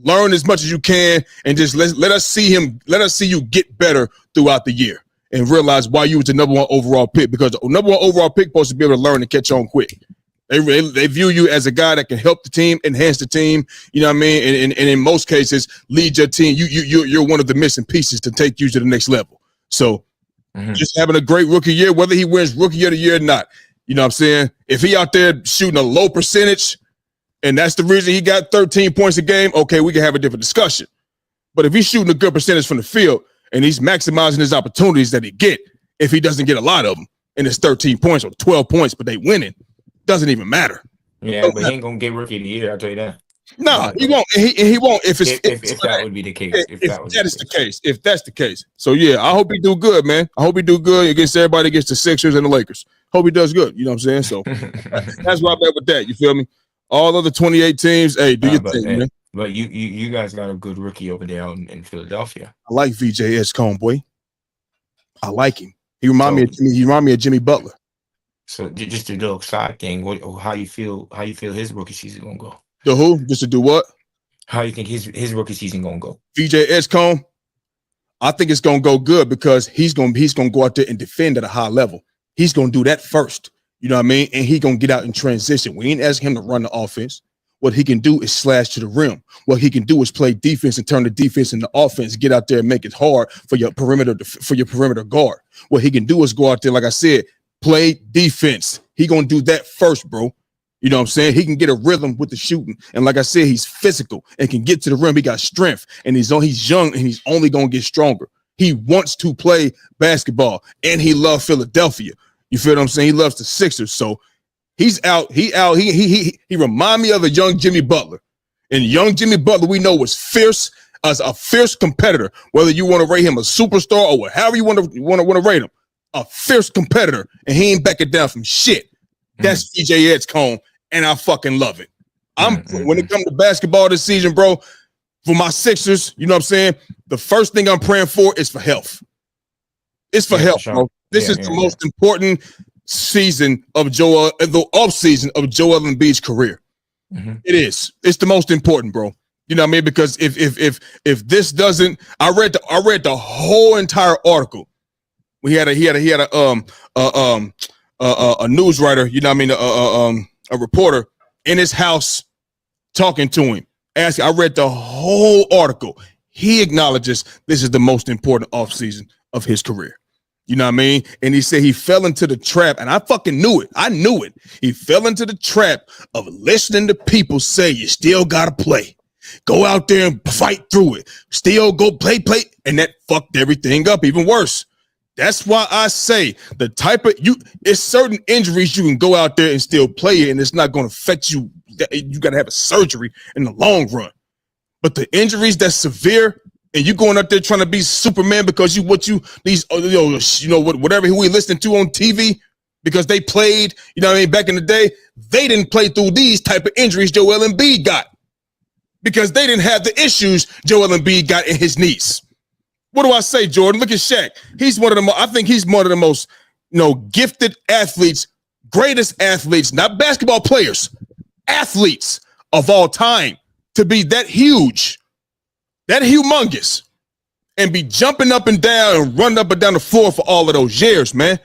Learn as much as you can, and just let us see you get better throughout the year and realize why you was the number 1 overall pick, because the number 1 overall pick supposed to be able to learn and catch on quick. They view you as a guy that can help the team, enhance the team, you know what I mean, and in most cases lead your team. You're one of the missing pieces to take you to the next level. So just having a great rookie year, whether he wins Rookie of the Year or not, you know what I'm saying? If he out there shooting a low percentage and that's the reason he got 13 points a game, okay, we can have a different discussion. But if he's shooting a good percentage from the field and he's maximizing his opportunities that he get, if he doesn't get a lot of them and it's 13 points or 12 points, but they winning, doesn't even matter. Yeah, but he ain't gonna get Rookie of the Year, I'll tell you that. No, he won't. He won't if that would be the case. If that's the case. So yeah, I hope he do good, man. I hope he do good against everybody, against the Sixers and the Lakers. Hope he does good. You know what I'm saying? So that's why I'm at with that. You feel me? All other 28 teams, hey, do your thing, man. But you guys got a good rookie over there in Philadelphia. I like VJ Escombe, boy. I like him. He remind me of Jimmy Butler. So just a little side thing. How you feel his rookie season gonna go? The who? Just to do what? How you think his rookie season gonna go? VJ Escombe, I think it's gonna go good because he's gonna go out there and defend at a high level. He's gonna do that first. You know what I mean? And he gonna get out in transition. We ain't asking him to run the offense. What he can do is slash to the rim. What he can do is play defense and turn the defense into offense. Get out there and make it hard for your perimeter guard. What he can do is go out there, like I said, play defense. He gonna do that first, bro. You know what I'm saying? He can get a rhythm with the shooting. And like I said, he's physical and can get to the rim. He got strength and he's young and he's only going to get stronger. He wants to play basketball and he loves Philadelphia. You feel what I'm saying? He loves the Sixers. So he's out. He remind me of a young Jimmy Butler. And young Jimmy Butler, we know, was fierce, as a fierce competitor, whether you want to rate him a superstar or however you want to rate him, a fierce competitor. And he ain't backing down from shit. That's VJ Edgecombe, and I fucking love it. When it comes to basketball this season, bro, for my Sixers, you know what I'm saying? The first thing I'm praying for is for health. It's for health, bro. This is the most important season of the off season of Joel Embiid's career. It is. It's the most important, bro. You know what I mean? Because if this doesn't, I read the whole entire article. He had a news writer, you know what I mean, a reporter in his house talking to him. I read the whole article. He acknowledges this is the most important offseason of his career. You know what I mean? And he said he fell into the trap, and I fucking knew it. I knew it. He fell into the trap of listening to people say you still got to play. Go out there and fight through it. Still go play. And that fucked everything up even worse. That's why I say the type of it's certain injuries you can go out there and still play it, and it's not going to affect you. You got to have a surgery in the long run. But the injuries that's severe, and you going out there trying to be Superman because whatever who we listening to on TV because they played, back in the day, they didn't play through these type of injuries Joel Embiid got because they didn't have the issues Joel Embiid got in his knees. What do I say, Jordan? Look at Shaq. I think he's one of the most, gifted athletes, greatest athletes, not basketball players, athletes of all time to be that huge, that humongous, and be jumping up and down and running up and down the floor for all of those years, man.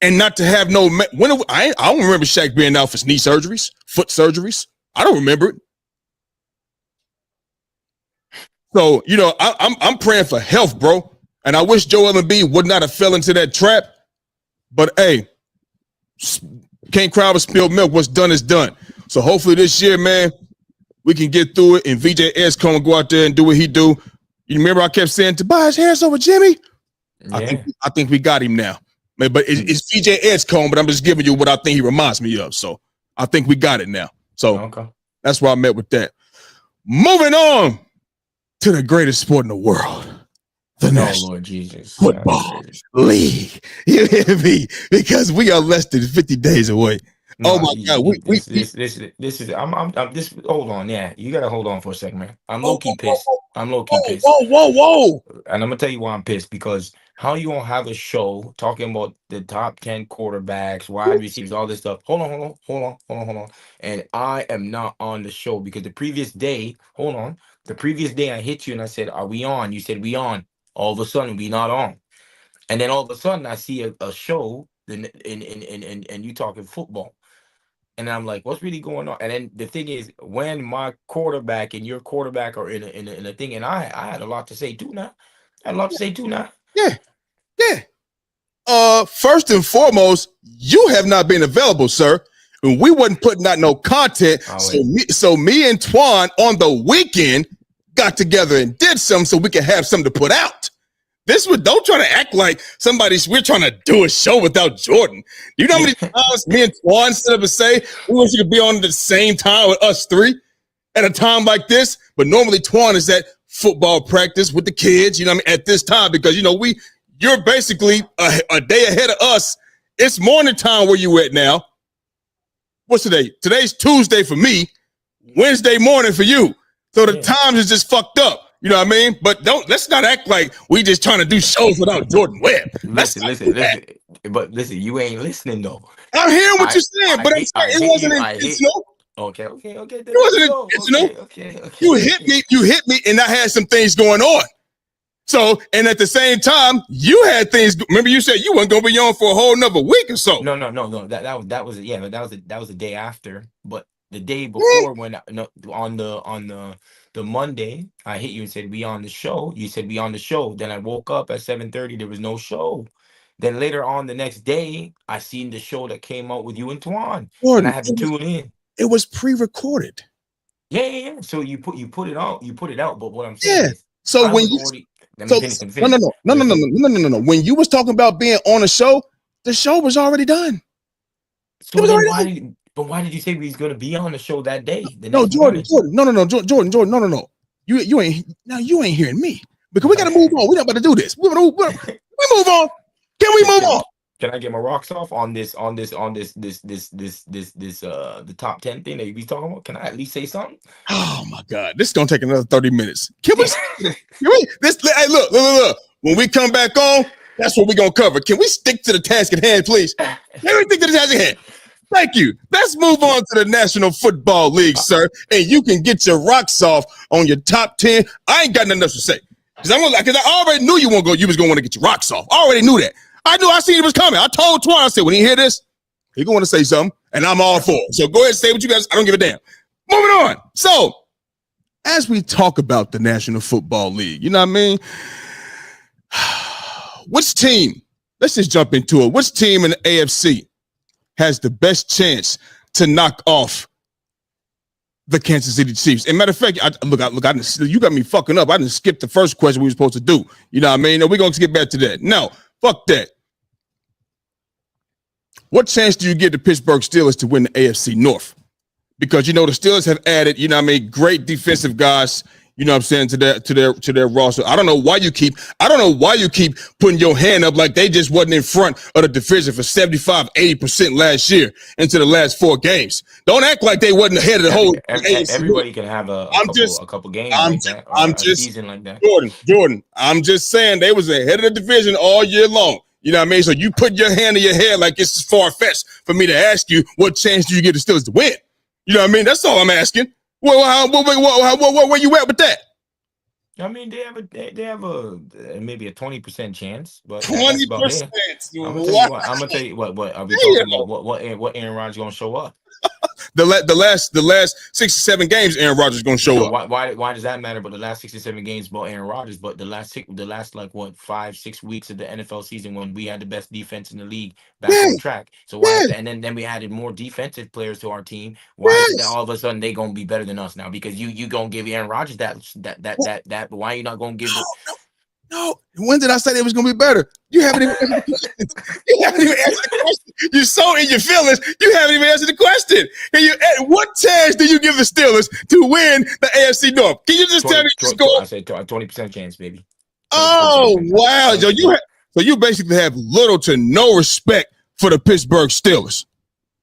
And not to have I don't remember Shaq being out for knee surgeries, foot surgeries. I don't remember it. So, I'm praying for health, bro. And I wish Joel Embiid would not have fell into that trap. But, hey, can't cry over spilled milk. What's done is done. So hopefully this year, man, we can get through it and VJ Edgecombe will go out there and do what he do. You remember I kept saying, Tobias Harris over Jimmy? Yeah. I think we got him now. Man, but it's VJ Edgecombe, but I'm just giving you what I think he reminds me of. So I think we got it now. So That's where I met with that. Moving on to the greatest sport in the world. The National Lord Jesus. Football League. You hear me? Because we are less than 50 days away. No, my God. This is I'm this hold on, yeah. You gotta hold on for a second, man. I'm low-key pissed. I'm low-key pissed. Whoa. And I'm gonna tell you why I'm pissed, because how you gonna have a show talking about the top 10 quarterbacks, wide receivers, all this stuff? Hold on. And I am not on the show because the previous day I hit you and I said, "Are we on?" You said we on. All of a sudden, we not on. And then all of a sudden I see a show and you talking football. And I'm like, what's really going on? And then the thing is, when my quarterback and your quarterback are in a thing, and I had a lot to say too now. Yeah. First and foremost, you have not been available, sir. And we wasn't putting out no content. So me and Twan on the weekend got together and did something so we could have something to put out. Don't try to act like we're trying to do a show without Jordan. You know how many times me and Twan stood up and say, we wish you could be on at the same time with us three at a time like this? But normally Twan is at football practice with the kids, at this time, because, you're basically a day ahead of us. It's morning time where you at now. What's today? Today's Tuesday for me, Wednesday morning for you. So the times is just fucked up. You know what I mean? But let's not act like we just trying to do shows without Jordan Webb. Listen. But listen, you ain't listening though. I'm hearing what you're saying, but it wasn't intentional. Okay. It wasn't intentional. Okay. You hit me, and I had some things going on. So, and at the same time, you had things. Remember, you said you weren't gonna be on for a whole nother week or so. No. That was the day after. But the day before, on the Monday, I hit you and said we on the show. You said we on the show. Then I woke up at 7:30. There was no show. Then later on the next day, I seen the show that came out with you and Twan, and I had to tune in. It was pre-recorded. Yeah. So you put it out. But what I'm saying is, so when you no. When you was talking about being on a show, the show was already done. So why did you say we was going to be on the show that day? Jordan. No. You ain't hearing me because we got to move on. We're not about to do this. We move on. Can we move on? Can I get my rocks off on this the top 10 thing that you be talking about? Can I at least say something? Oh my God, this is gonna take another 30 minutes. Can we? Hey, look. When we come back on, that's what we're gonna cover. Can we stick to the task at hand, please? Can we stick to the task at hand? Thank you. Let's move on to the National Football League, sir. And you can get your rocks off on your top 10. I ain't got nothing else to say. Because I already knew you was gonna want to get your rocks off. I already knew that. I seen it was coming. I told Twan, I said, when he hear this, he gonna want to say something, and I'm all for it. So go ahead and say what you guys. I don't give a damn. Moving on. So, as we talk about the National Football League, you know what I mean? Which team? Let's just jump into it. Which team in the AFC has the best chance to knock off the Kansas City Chiefs. And matter of fact, you got me fucking up. I didn't skip the first question we were supposed to do. You know what I mean? No, we're going to get back to that. No, fuck that. What chance do you give the Pittsburgh Steelers to win the AFC North? Because, you know, the Steelers have added, you know what I mean, great defensive guys, you know what I'm saying, to their roster. I don't know why you keep putting your hand up like they just wasn't in front of the division for 75-80% last year into the last 4 games. Don't act like they wasn't ahead of the whole everybody can have a couple games like that, or a season like that. Jordan, I'm just saying they was ahead of the division all year long. You know what I mean? So you put your hand in your head like it's far-fetched for me to ask you what chance do you give the Steelers to win? You know what I mean? That's all I'm asking. Where you at with that? I mean, they have a maybe a 20% chance, but 20%. I'm gonna tell you what are we talking about? What Aaron Rodgers gonna show up? The last 6 or 7 games, Aaron Rodgers is gonna show up. Why does that matter? But the last 6 or 7 games about Aaron Rodgers, but the last 5-6 weeks of the NFL season when we had the best defense in the league back on track. So and then we added more defensive players to our team. Why is it that all of a sudden they gonna be better than us now? Because you gonna give Aaron Rodgers that, but why are you not gonna give it? No. When did I say it was gonna be better? You haven't even answered the question. You haven't even answered the question. You're so in your feelings. You haven't even answered the question. What chance do you give the Steelers to win the AFC North? Can you just tell me the score? I said 20% chance, baby. Oh wow! So you basically have little to no respect for the Pittsburgh Steelers.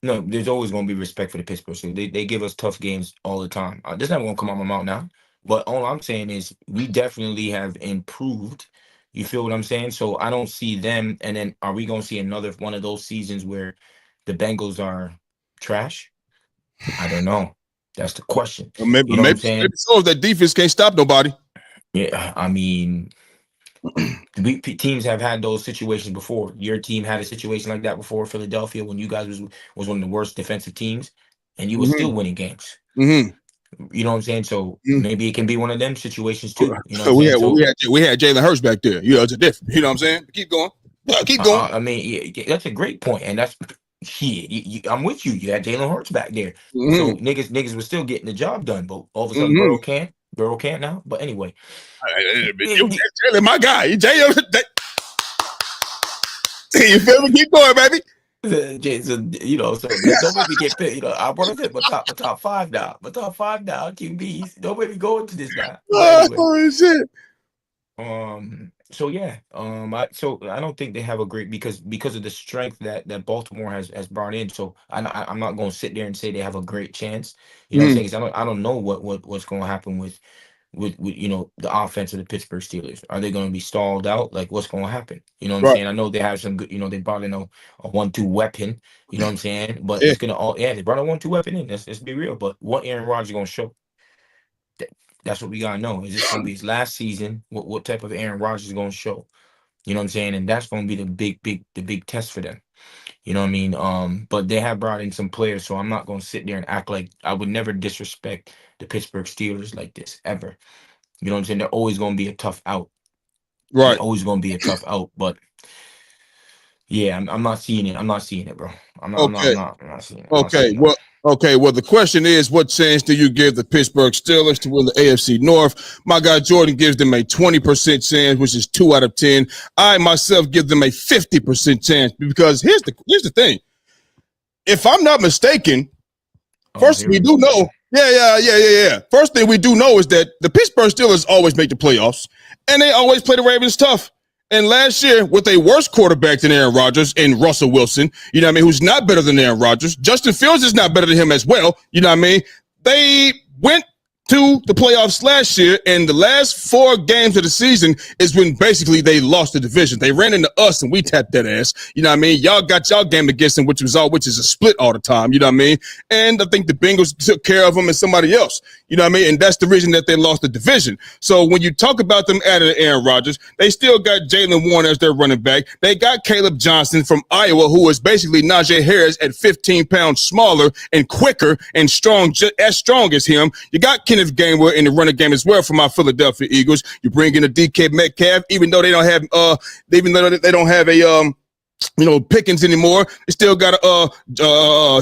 No, there's always going to be respect for the Pittsburgh Steelers. They give us tough games all the time. This not going to come out of my mouth now. But all I'm saying is we definitely have improved. You feel what I'm saying? So I don't see them. And then are we going to see another one of those seasons where the Bengals are trash? I don't know. That's the question. Well, maybe so if that defense can't stop nobody. Yeah, I mean, teams have had those situations before. Your team had a situation like that before, Philadelphia, when you guys was one of the worst defensive teams, and you were still winning games. Mm-hmm. You know what I'm saying? So maybe it can be one of them situations too. You know, we had Jalen Hurts back there. You know, it's a different. You know what I'm saying? Keep going. Keep going. I mean, that's a great point, and that's shit. I'm with you. You had Jalen Hurts back there, so niggas was still getting the job done. But all of a sudden, Burrow can't now. But anyway, Jalen, my guy, Jalen. You feel me? Keep going, baby. Jason, you know, so don't make me get picked. You know, I want to hit my top 5 now. My top 5 now, QBs. Don't make me go into this now. Anyway, oh shit. So yeah. I don't think they have a great because of the strength that Baltimore has brought in. So I'm not going to sit there and say they have a great chance. You know what I'm saying? 'Cause I don't know what's going to happen with you know the offense of the Pittsburgh Steelers. Are they going to be stalled out? Like what's going to happen? You know what I'm saying? I know they have some good. You know they brought in a 1-2 weapon. You know what I'm saying? But it's gonna they brought a 1-2 weapon in. Let's be real. But what Aaron Rodgers going to show? That's what we gotta know. Is this going to be his last season? What type of Aaron Rodgers is going to show? You know what I'm saying? And that's going to be the big test for them. You know what I mean? But they have brought in some players, so I'm not going to sit there and act like I would never disrespect the Pittsburgh Steelers like this ever. You know what I'm saying? They're always going to be a tough out. Right. They're always going to be a tough out. But yeah, I'm not seeing it. I'm not seeing it, bro. I'm not seeing it. Well, the question is, what chance do you give the Pittsburgh Steelers to win the AFC North? My guy Jordan gives them a 20% chance, which is 2 out of 10. I myself give them a 50% chance because here's the thing. If I'm not mistaken, first we do know. Yeah. First thing we do know is that the Pittsburgh Steelers always make the playoffs, and they always play the Ravens tough. And last year, with a worse quarterback than Aaron Rodgers and Russell Wilson, you know what I mean, who's not better than Aaron Rodgers, Justin Fields is not better than him as well, you know what I mean, they went to the playoffs last year, and the last 4 games of the season is when basically they lost the division. They ran into us, and we tapped that ass. You know what I mean? Y'all got y'all game against them, which is a split all the time. You know what I mean? And I think the Bengals took care of them and somebody else. You know what I mean? And that's the reason that they lost the division. So when you talk about them adding Aaron Rodgers, they still got Jalen Warren as their running back. They got Caleb Johnson from Iowa, who is basically Najee Harris at 15 pounds smaller and quicker and strong as him. You got Kenneth Gainwell in the running game as well for my Philadelphia Eagles. You bring in a DK Metcalf, even though they don't have Pickens anymore. They still got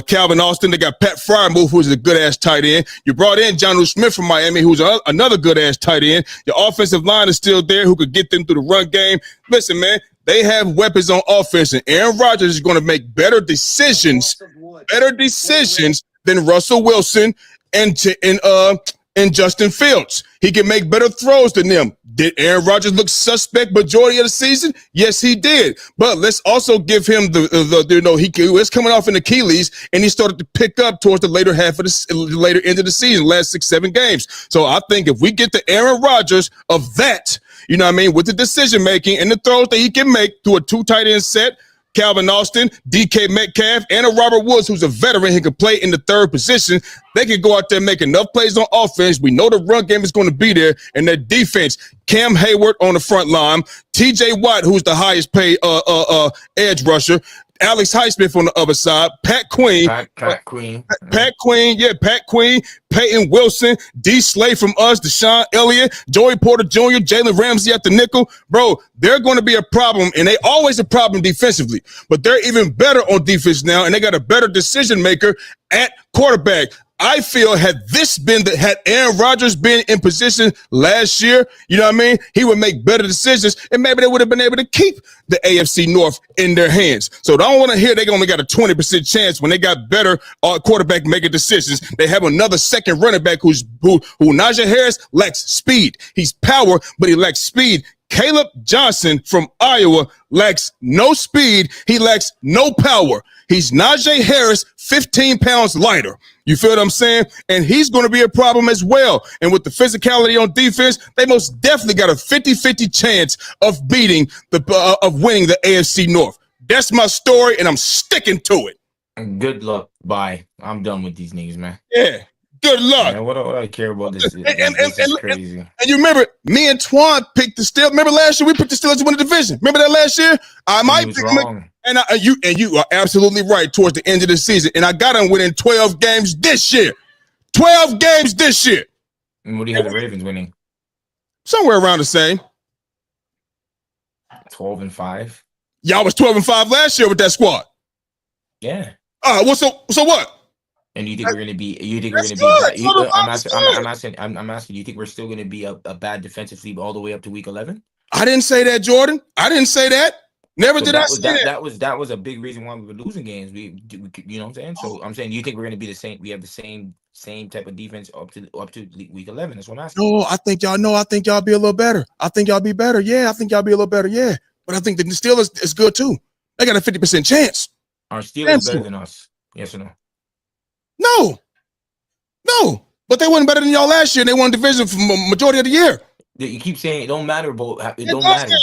Calvin Austin. They got Pat Fryermuth, who's a good ass tight end. You brought in Jonnu Smith from Miami, who's another good ass tight end. Your offensive line is still there, who could get them through the run game. Listen, man, they have weapons on offense, and Aaron Rodgers is going to make better decisions than Russell Wilson and Justin Fields. He can make better throws than them. Did Aaron Rodgers look suspect majority of the season? Yes, he did. But let's also give him he was coming off in Achilles, and he started to pick up towards the later end of the season, last 6-7 games. So I think if we get the Aaron Rodgers of that, with the decision making and the throws that he can make through a 2 tight end set, Calvin Austin, DK Metcalf, and a Robert Woods, who's a veteran who can play in the 3rd position. They can go out there and make enough plays on offense. We know the run game is going to be there. And that defense, Cam Hayward on the front line, TJ Watt, who's the highest paid edge rusher, Alex Highsmith on the other side, Pat Queen, Peyton Wilson, D. Slay from us, Deshaun Elliott, Joey Porter Jr., Jalen Ramsey at the nickel. Bro, they're going to be a problem, and they always a problem defensively, but they're even better on defense now, and they got a better decision maker at quarterback. I feel had Aaron Rodgers been in position last year, he would make better decisions, and maybe they would have been able to keep the AFC North in their hands. So I don't want to hear they only got a 20% chance when they got better quarterback making decisions. They have another second running back who Najee Harris lacks speed. He's power, but he lacks speed. Caleb Johnson from Iowa lacks no speed. He lacks no power. He's Najee Harris, 15 pounds lighter. You feel what I'm saying? And he's going to be a problem as well. And with the physicality on defense, they most definitely got a 50-50 chance of winning the AFC North. That's my story, and I'm sticking to it. Good luck. Bye. I'm done with these niggas, man. Yeah. Good luck. Man, what do I care about this? This is crazy. And you remember, me and Twan picked the Steelers. Remember last year we picked the Steelers to win the division. Remember that last year? I might pick them. And you are absolutely right towards the end of the season. And I got them winning 12 games this year. 12 games this year. And what do you have the Ravens winning? Somewhere around the same. 12-5. Y'all was 12-5 last year with that squad. Yeah. So what? And you think we're gonna be? You think we're gonna be? I'm asking. You think we're still gonna be a bad defensive team all the way up to week 11? I didn't say that, Jordan. I didn't say that. Never did I say that. That was a big reason why we were losing games. We you know what I'm saying? So I'm saying, you think we're gonna be the same? We have the same type of defense up to week 11. That's what I'm asking. No, I think y'all be a little better. I think y'all be better. Yeah, I think y'all be a little better. Yeah, but I think the Steelers is good too. They got a 50% chance. Are Steelers better than us? Yes or no? No, but they weren't better than y'all last year. They won division for majority of the year. You keep saying it don't matter, but it don't matter.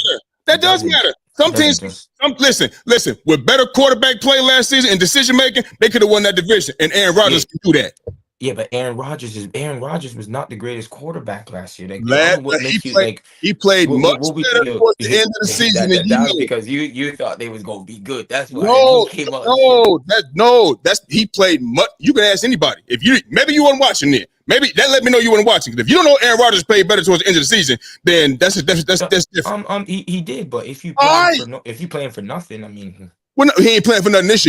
That does matter. Some teams, listen, with better quarterback play last season and decision making, they could have won that division. And Aaron Rodgers can do that. Yeah, but Aaron Rodgers was not the greatest quarterback last year. He played much better towards the end of the season. That was because you thought they was gonna be good. That's why he played much. You can ask anybody. Maybe you weren't watching it. Maybe that let me know you weren't watching. If you don't know Aaron Rodgers played better towards the end of the season, then that's different. He did, but if you playing for nothing, I mean, he ain't playing for nothing this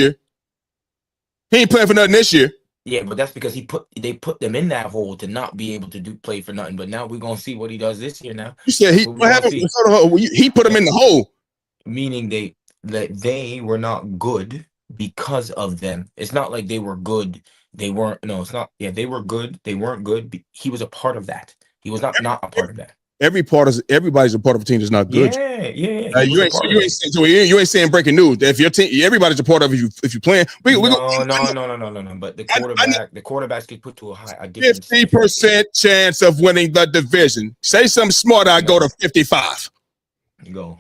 year. Yeah, but that's because they put them in that hole to not be able to play for nothing. But now we're gonna see what he does this year. Now you said he put them in the hole, meaning they were not good because of them. It's not like they were good. They weren't. No, it's not. Yeah, they were good. They weren't good. He was a part of that. He was not a part of that. Everybody's a part of a team that's not good. Yeah. You ain't saying breaking news. If your team, everybody's a part of it. If you playing, no. But the quarterbacks get put to a 50% chance of winning the division. Say something smart. I go to 55. You go.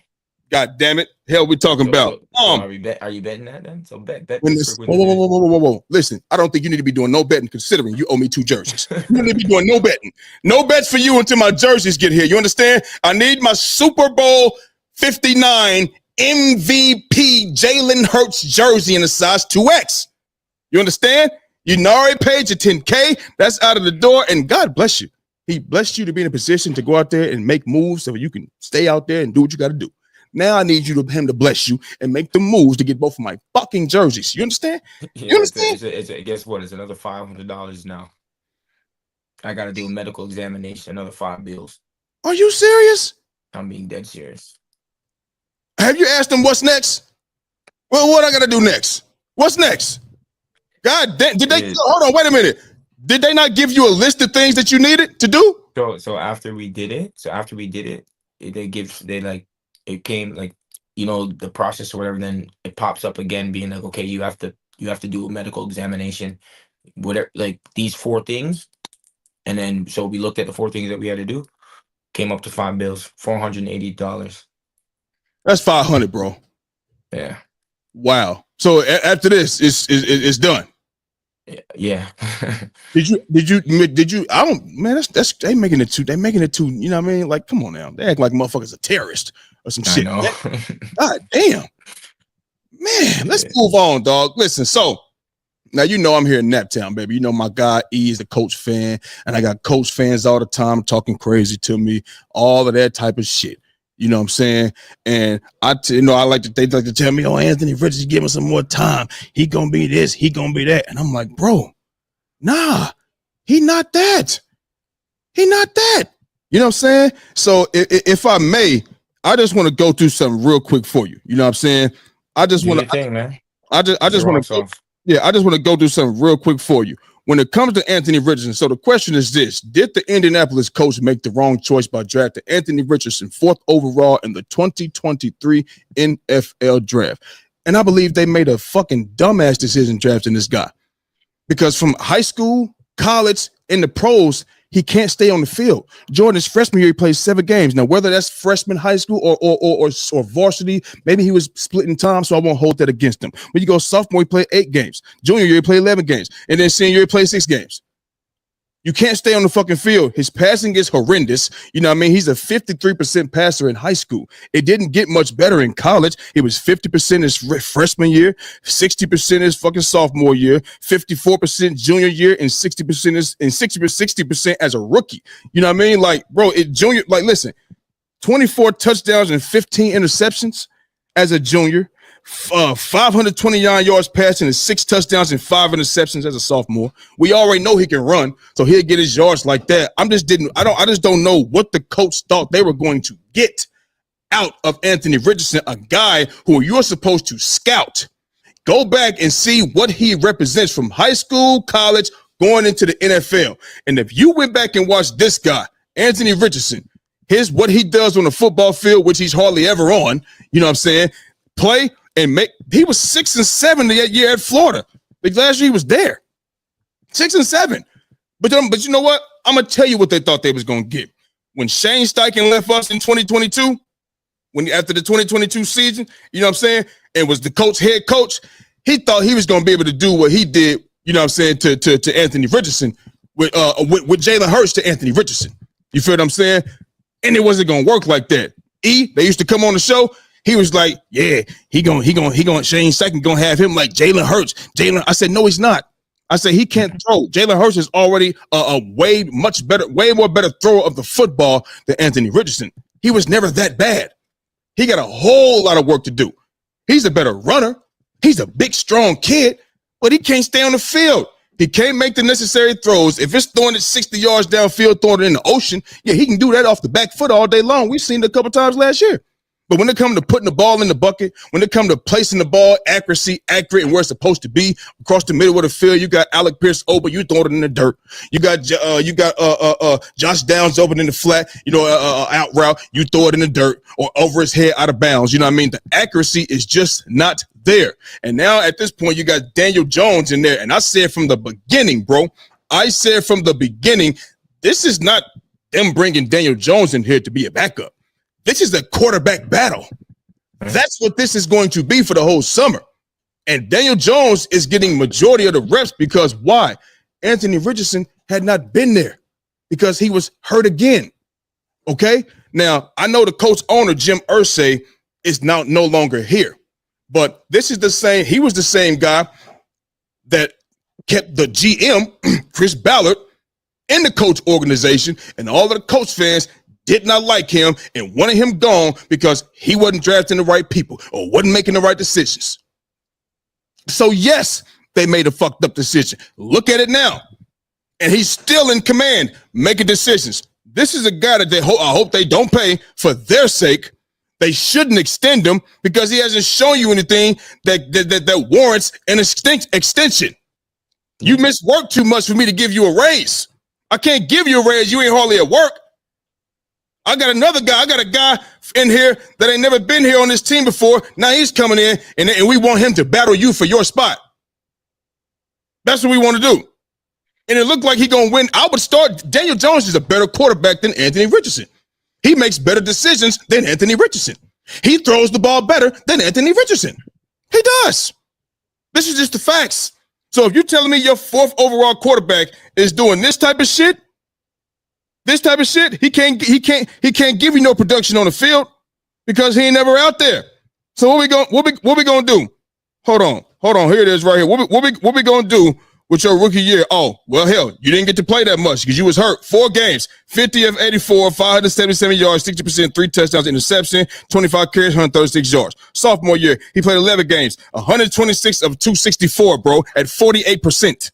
God damn it! Hell, we talking about. Are you betting that then? So bet. Whoa. Listen, I don't think you need to be doing no betting, considering you owe me 2 jerseys. You need to be doing no betting. No bets for you until my jerseys get here. You understand? I need my Super Bowl 59 MVP Jalen Hurts jersey in a size 2X. You understand? You already paid your 10K. That's out of the door, and God bless you. He blessed you to be in a position to go out there and make moves so you can stay out there and do what you got to do. Now I need him to bless you and make the moves to get both of my fucking jerseys. You understand? You Yeah, understand? guess what? It's another $500 now. I got to do a medical examination, another 5 bills. Are you serious? I'm being dead serious. Have you asked them what's next? Well, what I got to do next? What's next? God damn! Did they? Hold on, wait a minute. Did they not give you a list of things that you needed to do? So after we did it, it came like, the process or whatever. Then it pops up again, being like, okay, you have to do a medical examination, whatever, like these 4 things. And then so we looked at the 4 things that we had to do, came up to 5 bills, $480. That's 500, bro. Yeah. Wow. So after this, it's done. Yeah. Did you? I don't, man. That's they making it too. They making it too. You know what I mean? Like, come on now. They act like motherfuckers a terrorist or some shit. I know. God damn, man. Let's move on, dog. Listen. So now you know I'm here in Naptown, baby. You know my guy E is a Coach fan, and I got Coach fans all the time talking crazy to me, all of that type of shit. You know what I'm saying? And they like to tell me, oh, Anthony Richardson, give him some more time. He gonna be this, he gonna be that. And I'm like, bro, nah, he not that. He not that. You know what I'm saying? So if I may, I just want to go through something real quick for you. You know what I'm saying? I just want to, man. I just want to, I just want to go through something real quick for you. When it comes to Anthony Richardson, so the question is this: did the Indianapolis Colts make the wrong choice by drafting Anthony Richardson 4th overall in the 2023 NFL draft? And I believe they made a fucking dumbass decision drafting this guy, because from high school, college, and the pros, he can't stay on the field. Jordan's freshman year, he played 7 games. Now, whether that's freshman high school or varsity, maybe he was splitting time, so I won't hold that against him. When you go sophomore, he played 8 games. Junior year, he played 11 games. And then senior year, he played 6 games. You can't stay on the fucking field. His passing is horrendous. You know what I mean? He's a 53% passer in high school. It didn't get much better in college. It was 50% his freshman year, 60% his fucking sophomore year, 54% junior year, and 60% as a rookie. You know what I mean? Like, bro, listen, 24 touchdowns and 15 interceptions as a junior. 529 yards passing and 6 touchdowns and 5 interceptions as a sophomore. We already know he can run, so he'll get his yards like that. I just don't know what the coach thought they were going to get out of Anthony Richardson, a guy who you're supposed to scout. Go back and see what he represents from high school, college, going into the NFL. And if you went back and watched this guy, Anthony Richardson, what he does on the football field, which he's hardly ever on, you know what I'm saying, play and he was 6-7 that year at Florida. Like last year he was there. 6-7. But you know what? I'm gonna tell you what they thought they was gonna get. When Shane Steichen left us in 2022, after the 2022 season, you know what I'm saying, and was the head coach, he thought he was gonna be able to do what he did, you know what I'm saying, to Anthony Richardson with Jalen Hurts to Anthony Richardson. You feel what I'm saying? And it wasn't gonna work like that. They used to come on the show. He was like, yeah, he going Shane Steichen gonna have him like Jalen Hurts. I said, no, he's not. I said he can't throw. Jalen Hurts is already a way more better thrower of the football than Anthony Richardson. He was never that bad. He got a whole lot of work to do. He's a better runner. He's a big, strong kid, but he can't stay on the field. He can't make the necessary throws. If it's throwing it 60 yards downfield, throwing it in the ocean, yeah, he can do that off the back foot all day long. We've seen it a couple times last year. But when it comes to putting the ball in the bucket, when it comes to placing the ball accurate and where it's supposed to be across the middle of the field, you got Alec Pierce open, you throw it in the dirt. You got Josh Downs open in the flat, out route, you throw it in the dirt or over his head out of bounds. You know what I mean? The accuracy is just not there. And now at this point, you got Daniel Jones in there. And I said from the beginning, bro, this is not them bringing Daniel Jones in here to be a backup. This is a quarterback battle. That's what this is going to be for the whole summer. And Daniel Jones is getting majority of the reps because why? Anthony Richardson had not been there because he was hurt again. Okay? Now, I know the coach owner, Jim Irsay, is now no longer here. But this is the same. He was the same guy that kept the GM, Chris Ballard, in the coach organization, and all of the coach fans did not like him and wanted him gone because he wasn't drafting the right people or wasn't making the right decisions. So yes, they made a fucked up decision. Look at it now. And he's still in command, making decisions. This is a guy that I hope they don't pay for their sake. They shouldn't extend him because he hasn't shown you anything that warrants an extension. You miss work too much for me to give you a raise. I can't give you a raise. You ain't hardly at work. I got another guy. I got a guy in here that ain't never been here on this team before. Now he's coming in, and we want him to battle you for your spot. That's what we want to do. And it looked like he's going to win. I would start. Daniel Jones is a better quarterback than Anthony Richardson. He makes better decisions than Anthony Richardson. He throws the ball better than Anthony Richardson. He does. This is just the facts. So if you're telling me your 4th overall quarterback is doing this type of shit, he can't give you no production on the field because he ain't never out there. So what we gonna do? Hold on. Here it is right here. What we gonna do with your rookie year? Oh, well, hell, you didn't get to play that much because you was hurt. 4 games, 50 of 84, 577 yards, 60%, 3 touchdowns, interception, 25 carries, 136 yards. Sophomore year, he played 11 games, 126 of 264, bro, at 48%.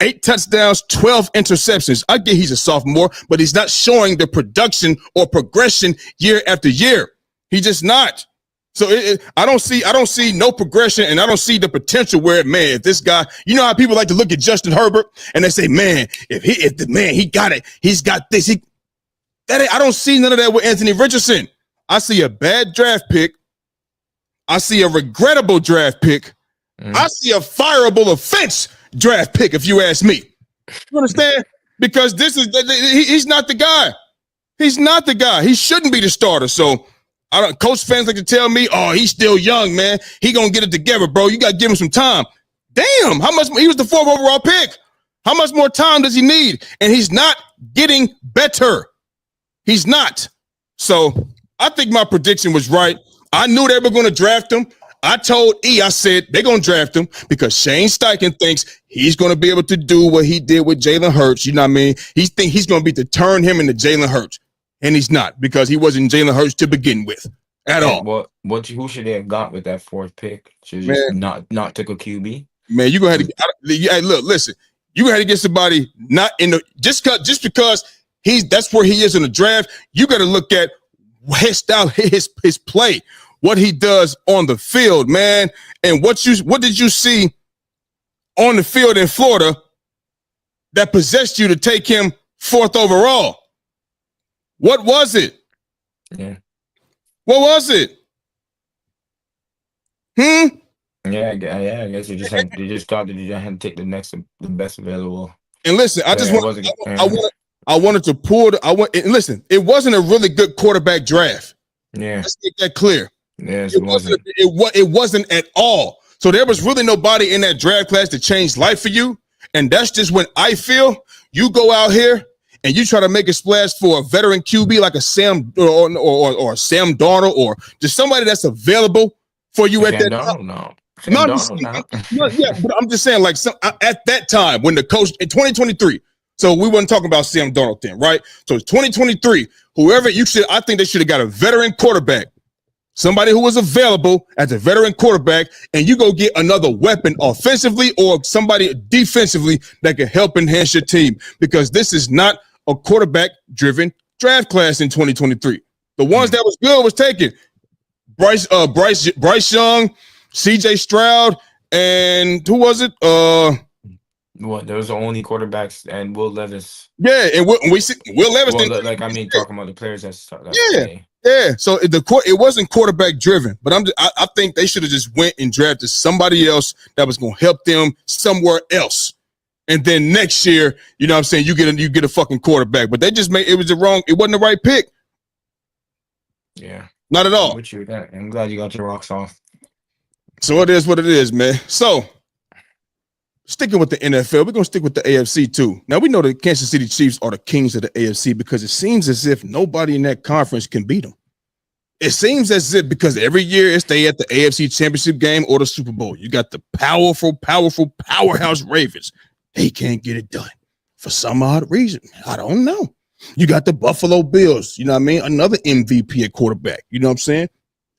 8 touchdowns, 12 interceptions. I get he's a sophomore, but he's not showing the production or progression year after year. He's just not. So I don't see no progression, and I don't see the potential where, man, if this guy, you know how people like to look at Justin Herbert and they say, man, if the man, he got it, he's got this. I don't see none of that with Anthony Richardson. I see a bad draft pick. I see a regrettable draft pick. I see a fireable offense draft pick, if you ask me. You understand? Because he's not the guy. He's not the guy. He shouldn't be the starter. So Coach fans like to tell me, oh, he's still young, man. He gonna get it together, bro. You gotta give him some time. Damn, how much? He was the 4th overall pick. How much more time does he need? And he's not getting better. He's not. So I think my prediction was right. I knew they were going to draft him. I told I said they're going to draft him because Shane Steichen thinks he's going to be able to do what he did with Jalen Hurts. You know what I mean? He thinks he's going to be to turn him into Jalen Hurts. And he's not, because he wasn't Jalen Hurts to begin with at all. Who should they have got with that 4th pick? Should just not took a QB? Man, you're going to have to look, listen, you're going to have to get somebody not in the just because that's where he is in the draft. You got to look at his style, his play, what he does on the field, man. And what did you see on the field in Florida that possessed you to take him 4th overall? What was it? Yeah. What was it? Yeah, I guess they just thought that you had to take the best available. And listen, I wanted to pull. Listen, it wasn't a really good quarterback draft. Yeah, let's get that clear. Yes, it wasn't at all. So there was really nobody in that draft class that changed life for you. And that's just when I feel you go out here and you try to make a splash for a veteran QB like a Sam or Sam Darnold or just somebody that's available for you at that time. But I'm just saying, like, at that time when the coach in 2023. So we weren't talking about Sam Darnold then, right? So it's 2023. I think they should have got a veteran quarterback, somebody who was available as a veteran quarterback, and you go get another weapon offensively or somebody defensively that can help enhance your team, because this is not a quarterback-driven draft class in 2023. The ones that was good was taken. Bryce Young, CJ Stroud, and who was it? Those are only quarterbacks, and Will Levis. Yeah, and we see Will Levis. Talking about the players that's yeah. So it wasn't quarterback driven, but I think they should have just went and drafted somebody else that was going to help them somewhere else, and then next year, you know what I'm saying, you get a fucking quarterback. But they just it wasn't the right pick. Yeah, not at all. I'm glad you got your rocks off. So it is what it is, man. So sticking with the NFL, we're going to stick with the AFC too. Now, we know the Kansas City Chiefs are the kings of the AFC because it seems as if nobody in that conference can beat them. It seems as if, because every year it's they at the AFC Championship game or the Super Bowl. You got the powerful powerhouse Ravens. They can't get it done for some odd reason. I don't know. You got the Buffalo Bills, you know what I mean? Another MVP at quarterback, you know what I'm saying?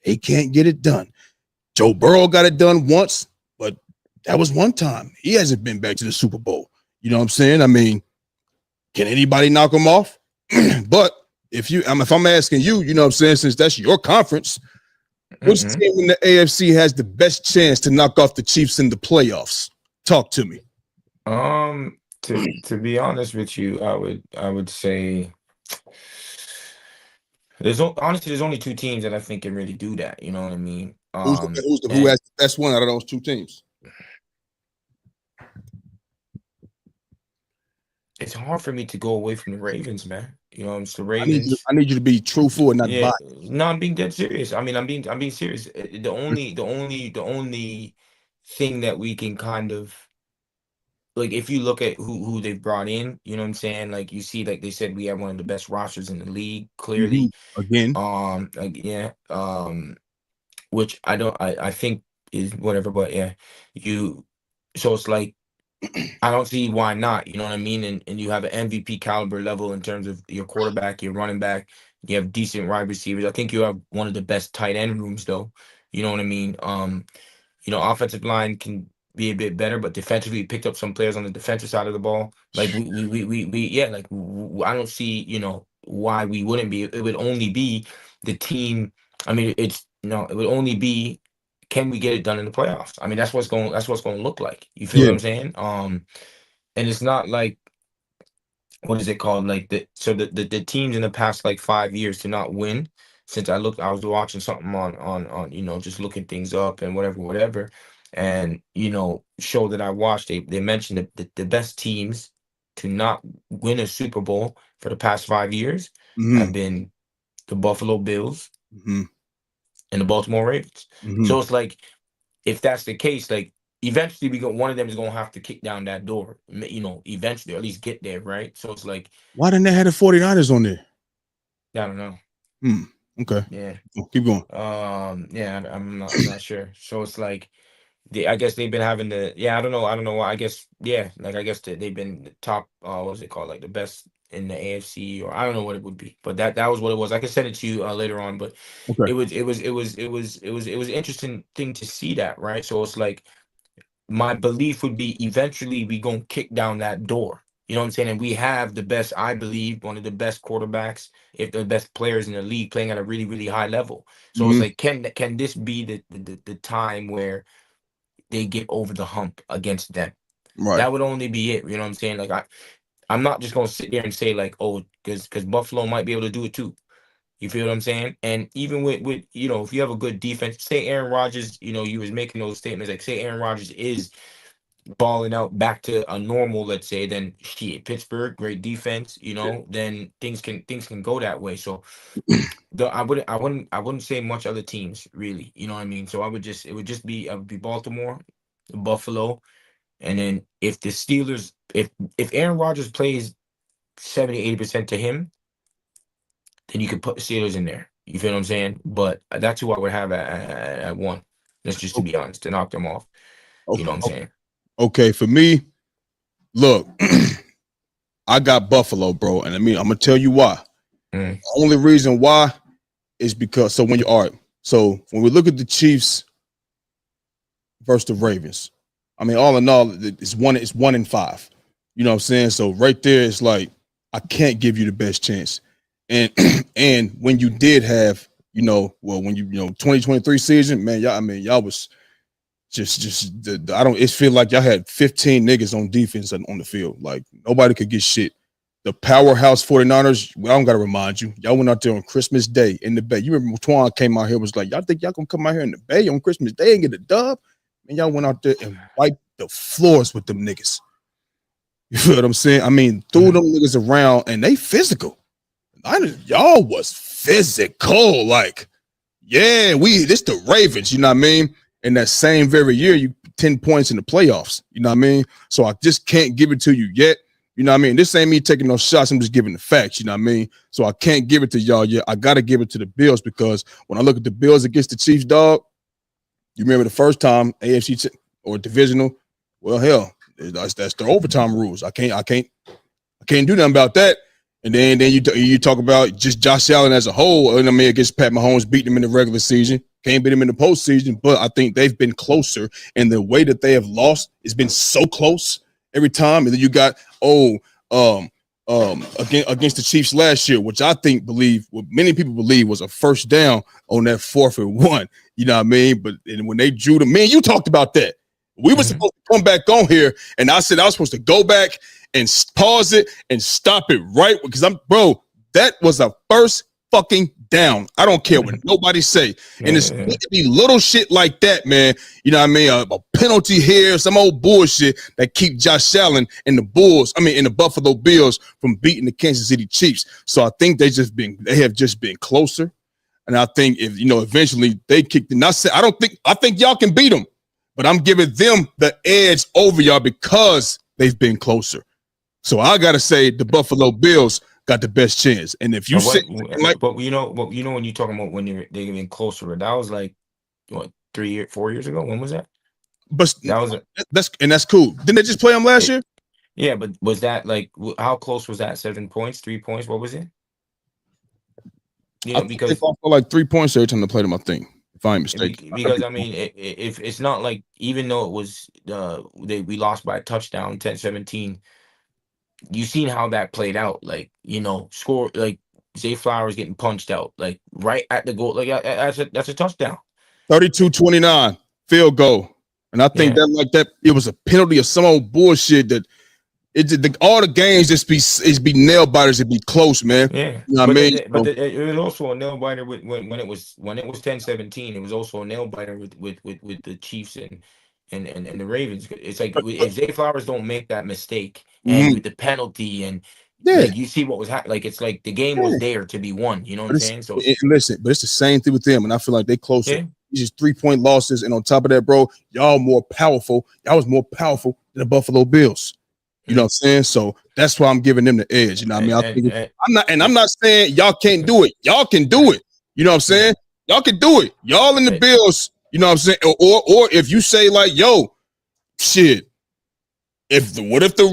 They can't get it done. Joe Burrow got it done once, but that was one time. He hasn't been back to the Super Bowl. You know what I'm saying? I mean, can anybody knock him off? But if I'm asking you, you know what I'm saying, since that's your conference, which team in the AFC has the best chance to knock off the Chiefs in the playoffs? Talk to me. To be honest with you, I would say honestly there's only two teams that I think can really do that. You know what I mean? Who And has the best one out of those two teams? it's hard for me to go away from the Ravens, man. You know, it's the Ravens. I need you to be truthful and not Yeah, biased. no, I'm being dead serious. I mean, I'm being serious. The only thing that we can kind of like, if you look at who they've brought in, you know what I'm saying? Like, you see, like they said, we have one of the best rosters in the league, clearly. Again. Like, yeah, which I think is whatever, but yeah, so it's like, I don't see why not, you know what I mean? And you have an MVP caliber level in terms of your quarterback, your running back, you have decent wide receivers. I think you have one of the best tight end rooms, though. You know what I mean? Offensive line can be a bit better, but defensively, picked up some players on the defensive side of the ball. Like yeah, like I don't see, why we wouldn't be. It would only be the team. I mean, it would only be, can we get it done in the playoffs? I mean, that's what's going to look like. You feel what Yeah. I'm saying? And it's not like, what is it called? Like the teams in the past like 5 years to not win. Since I was watching something on just looking things up and whatever, and show that I watched, they mentioned that the best teams to not win a Super Bowl for the past 5 years have been the Buffalo Bills and the Baltimore Ravens. So it's like, if that's the case, like, eventually one of them is gonna have to kick down that door, eventually, or at least get there, right? So it's like, Why didn't they have the 49ers on there? I don't know. Okay. Yeah. Keep going. Yeah, I'm not sure. So it's like, I guess they've been having I don't know why. I guess, yeah, like, I guess they've been the top, what was it called, like the best in the AFC, or I don't know what it would be, but that was what it was. I can send it to you later on, but Okay. it was interesting thing to see that, right? So it's like, my belief would be, eventually we gonna kick down that door. You know what I'm saying? And we have the best, I believe, one of the best quarterbacks, if the best players in the league, playing at a really, really high level. So it's like, can this be the time where they get over the hump against them? Right. That would only be it. You know what I'm saying? Like, I'm not just gonna sit there and say, like, oh, because Buffalo might be able to do it too. You feel what I'm saying? And even with if you have a good defense, say Aaron Rodgers, you was making those statements, like, say Aaron Rodgers is balling out back to a normal, let's say, then shit, Pittsburgh, great defense, then things can go that way. So I wouldn't say much other teams, really. You know what I mean? So it would be Baltimore, Buffalo, and then if the Steelers, if Aaron Rodgers plays 70-80% to him, then you could put the Steelers in there. You feel what I'm saying? But that's who I would have at one. That's just, to be honest, to knock them off. You know what I'm saying? Okay, for me, look, I got Buffalo, bro, and I'm gonna tell you why. The only reason why is because when we look at the Chiefs versus the Ravens, I mean, all in all, it's 1-5. You know what I'm saying? So right there, it's like, I can't give you the best chance. And and when you did have, when 2023 season, man, y'all was it feel like y'all had 15 niggas on defense on the field. Like, nobody could get shit. The powerhouse 49ers, I don't gotta remind you, y'all went out there on Christmas Day in the Bay. You remember Twan came out here, was like, y'all think y'all gonna come out here in the Bay on Christmas Day and get a dub? And y'all went out there and wiped the floors with them niggas. You feel what I'm saying? I mean, threw them niggas around, and they physical. Y'all was physical. Like, yeah, this the Ravens, you know what I mean? In that same very year, you 10 points in the playoffs, you know what I mean? So I just can't give it to you yet. You know what I mean? This ain't me taking no shots. I'm just giving the facts, you know what I mean? So I can't give it to y'all yet. I got to give it to the Bills, because when I look at the Bills against the Chiefs, dog, you remember the first time AFC or divisional? Well, hell, that's the overtime rules. I can't do nothing about that. And then you talk about just Josh Allen as a whole. And I mean, against Pat Mahomes, beating him in the regular season, can't beat him in the postseason. But I think they've been closer, and the way that they have lost has been so close every time. And then you got against the Chiefs last year, which I think what many people believe was a first down on that 4th and 1. You know what I mean? But when they drew man, you talked about that. We were supposed to come back on here, and I said I was supposed to go back and pause it and stop it right because that was a first fucking down. I don't care what nobody say. And it's it be little shit like that, man. You know what I mean? A penalty here, some old bullshit that keep Josh Allen and the Buffalo Bills from beating the Kansas City Chiefs. So I think they have just been closer. And I think if eventually they kicked it. I think y'all can beat them, but I'm giving them the edge over y'all because they've been closer. So I gotta say the Buffalo Bills got the best chance. And if you say when you're talking about when they're getting closer, that was like what 4 years ago. When was that? But that's cool. Didn't they just play them last year? Yeah, but was that like how close was that? 7 points, 3 points? What was it? Because they lost for like 3 points every time they played them, I think. If I'm mistaken. Because I mean, if it's not like even though it was we lost by a touchdown, 10-17. You seen how that played out, like score like Zay Flowers getting punched out, like right at the goal, like that's a touchdown. 32-29 field goal, and I think that it was a penalty of some old bullshit that all the games just be nail biters to be close, man. Yeah, you know what I mean. It was also a nail biter when it was 10-17. It was also a nail biter with the Chiefs and the Ravens. It's like if Zay Flowers don't make that mistake and with the penalty and like you see what was happening, like it's like the game was there to be won. You know what I'm saying? So listen, but it's the same thing with them, and I feel like they closer. Yeah. It's just 3-point losses, and on top of that, bro, y'all more powerful. Y'all was more powerful than the Buffalo Bills. You know what I'm saying? So that's why I'm giving them the edge. You know what I mean? I'm not saying y'all can't do it. Y'all can do it. You know what I'm saying? Y'all can do it. Y'all in the Bills. You know what I'm saying? Or if you say like, yo, shit. What if the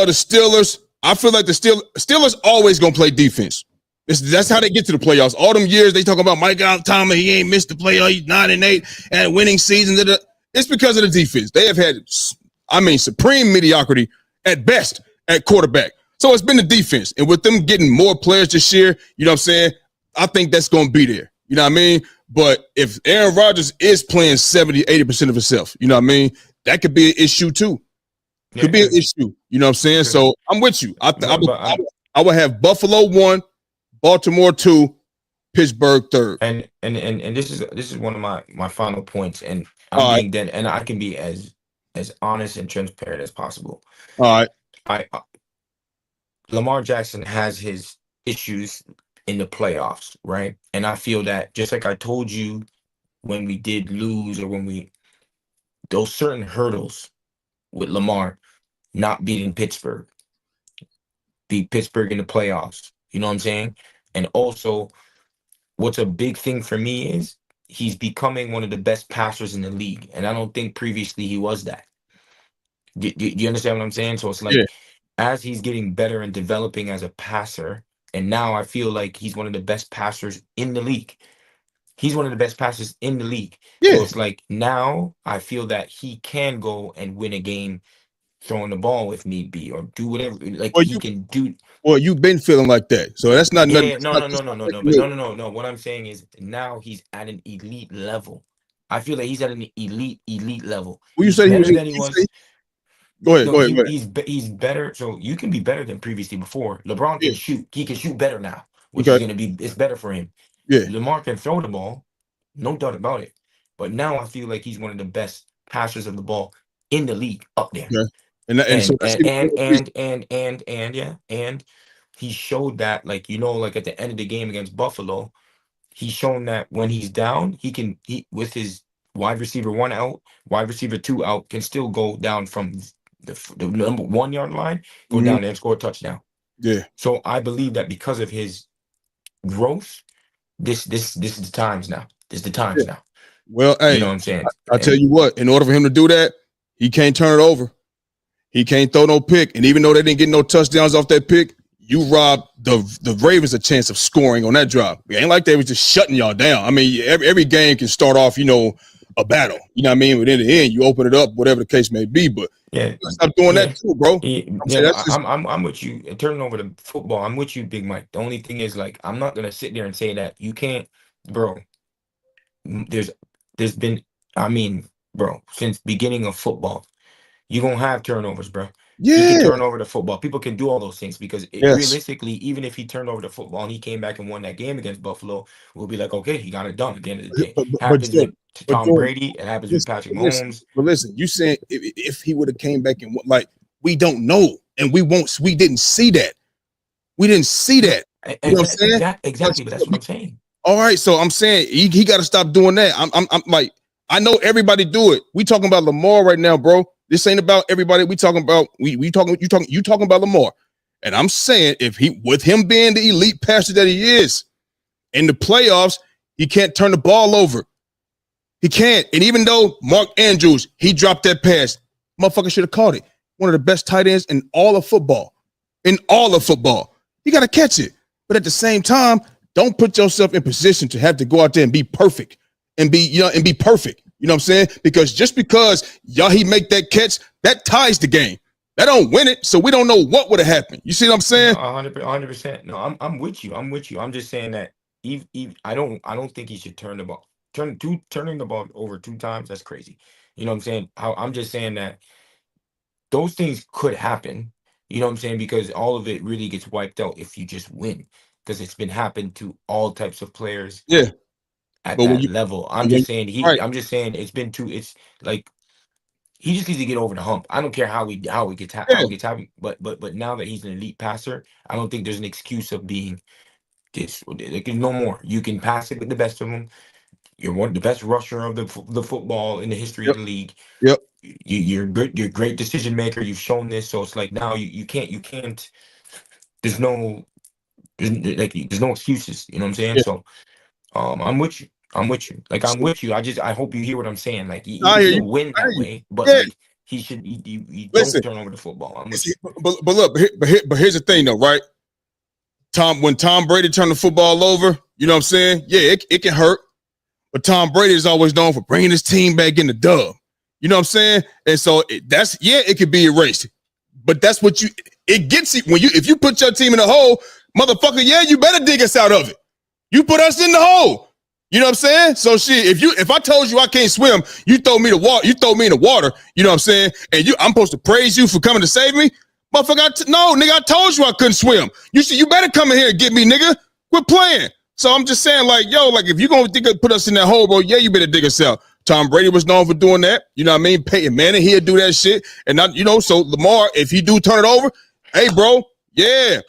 Steelers? I feel like the Steelers always gonna play defense. That's how they get to the playoffs. All them years they talk about Mike Thomas, he ain't missed the playoff. He's 9-8 and winning seasons. It's because of the defense. They have had, supreme mediocrity at best at quarterback. So it's been the defense, and with them getting more players this year, you know what I'm saying? I think that's gonna be there. You know what I mean? But if Aaron Rodgers is playing 70-80% of himself, you know what I mean? That could be an issue too. Could be an issue. You know what I'm saying? So I'm with you. I would have Buffalo 1, Baltimore 2, Pittsburgh 3rd. And this is one of my final points. And I'm being dead, and I can be as honest and transparent as possible. All right. Lamar Jackson has his issues in the playoffs, right? And I feel that just like I told you when we did lose or those certain hurdles with Lamar not beating Pittsburgh, beat Pittsburgh in the playoffs. You know what I'm saying? And also, what's a big thing for me is he's becoming one of the best passers in the league. And I don't think previously he was that. Do you understand what I'm saying? So it's like, as he's getting better and developing as a passer, and now I feel like he's one of the best passers in the league. He's one of the best passers in the league. Yeah. So it's like now I feel that he can go and win a game throwing the ball if need be, or do whatever. Like he can do. Well, you've been feeling like that, so that's not nothing. No. No. What I'm saying is now he's at an elite level. I feel like he's at an elite level. Well, you say he was. Go ahead. He's better. So you can be better than previously before. LeBron can shoot. He can shoot better now, which is it's better for him. Yeah. Lamar can throw the ball, no doubt about it. But now I feel like he's one of the best passers of the ball in the league up there. Yeah. And he showed that, like at the end of the game against Buffalo, he's shown that when he's down, he with his wide receiver 1 out, wide receiver 2 out, can still go down from the number 1 yard line, go down there and score a touchdown. Yeah. So I believe that because of his growth, this is the times now. This is the times now. Well, hey, you know what I'm saying? I tell you what, in order for him to do that, he can't turn it over. He can't throw no pick. And even though they didn't get no touchdowns off that pick, you robbed the Ravens a chance of scoring on that drive. It ain't like they was just shutting y'all down. I mean, every game can start off, a battle. You know what I mean? But in the end, you open it up, whatever the case may be. But Yeah, stop doing that too, bro. I'm with you. Turning over the football, I'm with you, Big Mike. The only thing is, like, I'm not gonna sit there and say that you can't, bro. There's been, I mean, bro, since beginning of football, you're gonna have turnovers, bro. He can Yeah. turn over the football. People can do all those things because Yes. realistically, even if he turned over the football and he came back and won that game against Buffalo, we'll be like, okay, he got it done at the end of the day. Happens with Tom Brady. It happens with Patrick Mahomes. But listen, you saying if he would have came back and like, we don't know, and we didn't see that. We didn't see that. You know what I'm saying? Exactly. But that's what I'm saying. All right, so I'm saying he got to stop doing that. I'm like, I know everybody do it. We talking about Lamar right now, bro. This ain't about everybody. We talking about you talking about Lamar. And I'm saying with him being the elite passer that he is in the playoffs, he can't turn the ball over. He can't. And even though Mark Andrews, he dropped that pass, motherfucker should have caught it. One of the best tight ends in all of football. In all of football. You got to catch it. But at the same time, don't put yourself in position to have to go out there and be perfect and be perfect. You know what I'm saying? Because just because he make that catch, that ties the game. That don't win it, so we don't know what would have happened. You see what I'm saying? 100%. No, I'm with you. I'm just saying that I don't think he should turning the ball over 2 times. That's crazy. You know what I'm saying? I'm just saying that those things could happen. You know what I'm saying? Because all of it really gets wiped out if you just win. Because it's been happened to all types of players. Yeah. At that level. I'm just saying it's been too. It's like he just needs to get over the hump. I don't care how he gets happy. But now that he's an elite passer, I don't think there's an excuse of being this. Like, no more. You can pass it with the best of them. You're one of the best rusher of the football in the history of the league. Yep. You're good. You're a great decision maker. You've shown this. So it's like now you can't. There's no excuses. You know what I'm saying? Yeah. So I'm with you. Like, I'm with you. I hope you hear what I'm saying. Like, he'll win that way, but like he should. He don't turn over the football. I'm with you. But look, but here's the thing though, right? When Tom Brady turned the football over, you know what I'm saying? Yeah, it can hurt. But Tom Brady is always known for bringing his team back in the dub. You know what I'm saying? And so it could be erased. But that's what it gets you if you put your team in a hole, motherfucker. Yeah, you better dig us out of it. You put us in the hole. You know what I'm saying? So if I told you I can't swim, you throw me in the water, you know what I'm saying? And I'm supposed to praise you for coming to save me? Motherfucker, no, nigga, I told you I couldn't swim. You better come in here and get me, nigga. Quit playing. So I'm just saying, like, yo, like, if you're going to put us in that hole, bro, yeah, you better dig us out. Tom Brady was known for doing that. You know what I mean? Peyton Manning, he'll do that shit. And not, so Lamar, if he do turn it over, hey, bro, yeah.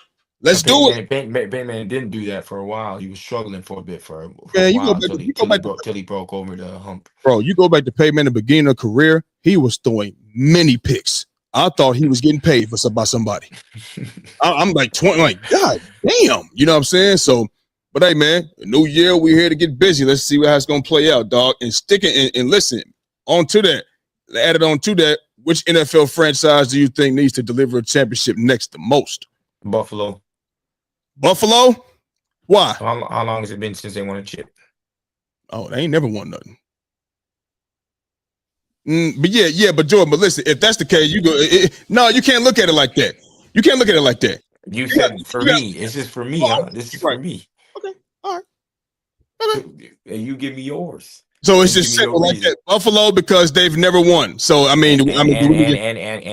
Let's do it. Batman didn't do that for a while. He was struggling for a bit for a while until he broke over the hump. Bro, you go back to Payman at the beginning of career, he was throwing many picks. I thought he was getting paid by somebody. I'm like 20, like, God damn. You know what I'm saying? So, but hey, man, new year, we're here to get busy. Let's see how it's going to play out, dog. And and listen, added on to that, which NFL franchise do you think needs to deliver a championship next the most? Buffalo? Why? How long has it been since they won a chip? Oh, they ain't never won nothing. But Jordan, but listen, if that's the case, you can't look at it like that. You can't look at it like that. You said for me. It's just for me, huh? This is for me. Okay, all right. Okay. And you give me yours. So it's just simple like that. Buffalo, because they've never won. So I mean, and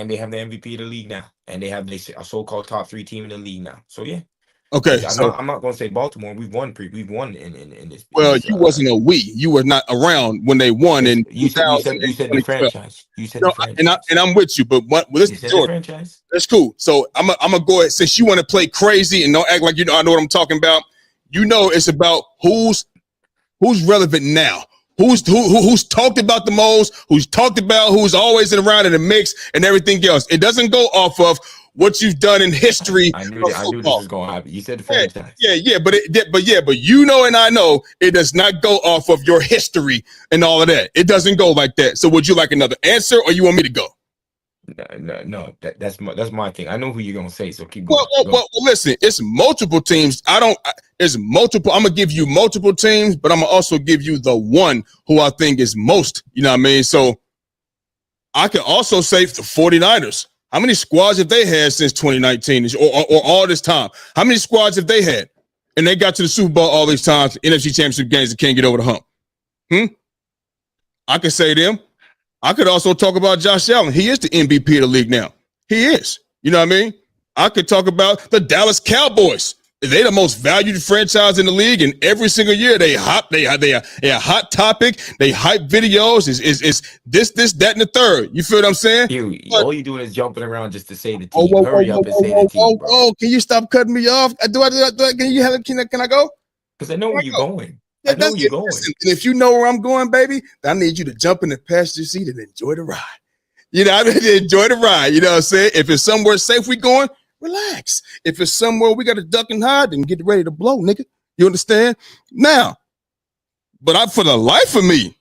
they have the MVP of the league now, and they have a so-called top 3 team in the league now. So yeah. Okay, I'm not going to say Baltimore. We've won in this. Well, you wasn't a we. You were not around when they won. And you said the franchise. You said the franchise. And I'm with you. But listen, Jordan, franchise. That's cool. So I'm gonna go ahead, since you want to play crazy and don't act like I know what I'm talking about. It's about who's relevant now. Who's talked about the most? Who's talked about? Who's always around in the mix and everything else? It doesn't go off of what you've done in history. I knew this was going to happen. You said the franchise. But you know, and I know it does not go off of your history and all of that. It doesn't go like that. So would you like another answer, or you want me to go? No, that's my thing. I know who you're gonna say, so keep Well, going. well, Go. well, well, listen, it's multiple teams. It's multiple. I'm gonna give you multiple teams, but I'm gonna also give you the one who I think is most, you know what I mean? So I can also say the 49ers. How many squads have they had since 2019 or all this time? How many squads have they had? And they got to the Super Bowl all these times, NFC Championship games that can't get over the hump. I could say them. I could also talk about Josh Allen. He is the MVP of the league now. He is. You know what I mean? I could talk about the Dallas Cowboys. They the most valued franchise in the league, and every single year they a hot topic. They hype videos. Is this, that, and the third. You feel what I'm saying? But, All you doing is jumping around just to say the whoa, team. whoa, whoa, Hurry whoa, up and whoa, say the whoa, team, whoa, bro. whoa! Can you stop cutting me off? Can you have? Can I go? Because I know where you're going. Yeah, I know that's where you're it. going. Listen, and if you know where I'm going, baby, I need you to jump in the passenger seat and enjoy the ride. You know, I mean, enjoy the ride. You know what I'm saying? If it's somewhere safe we going, relax. If it's somewhere we got to duck and hide, then get ready to blow, nigga. You understand? Now, but for the life of me,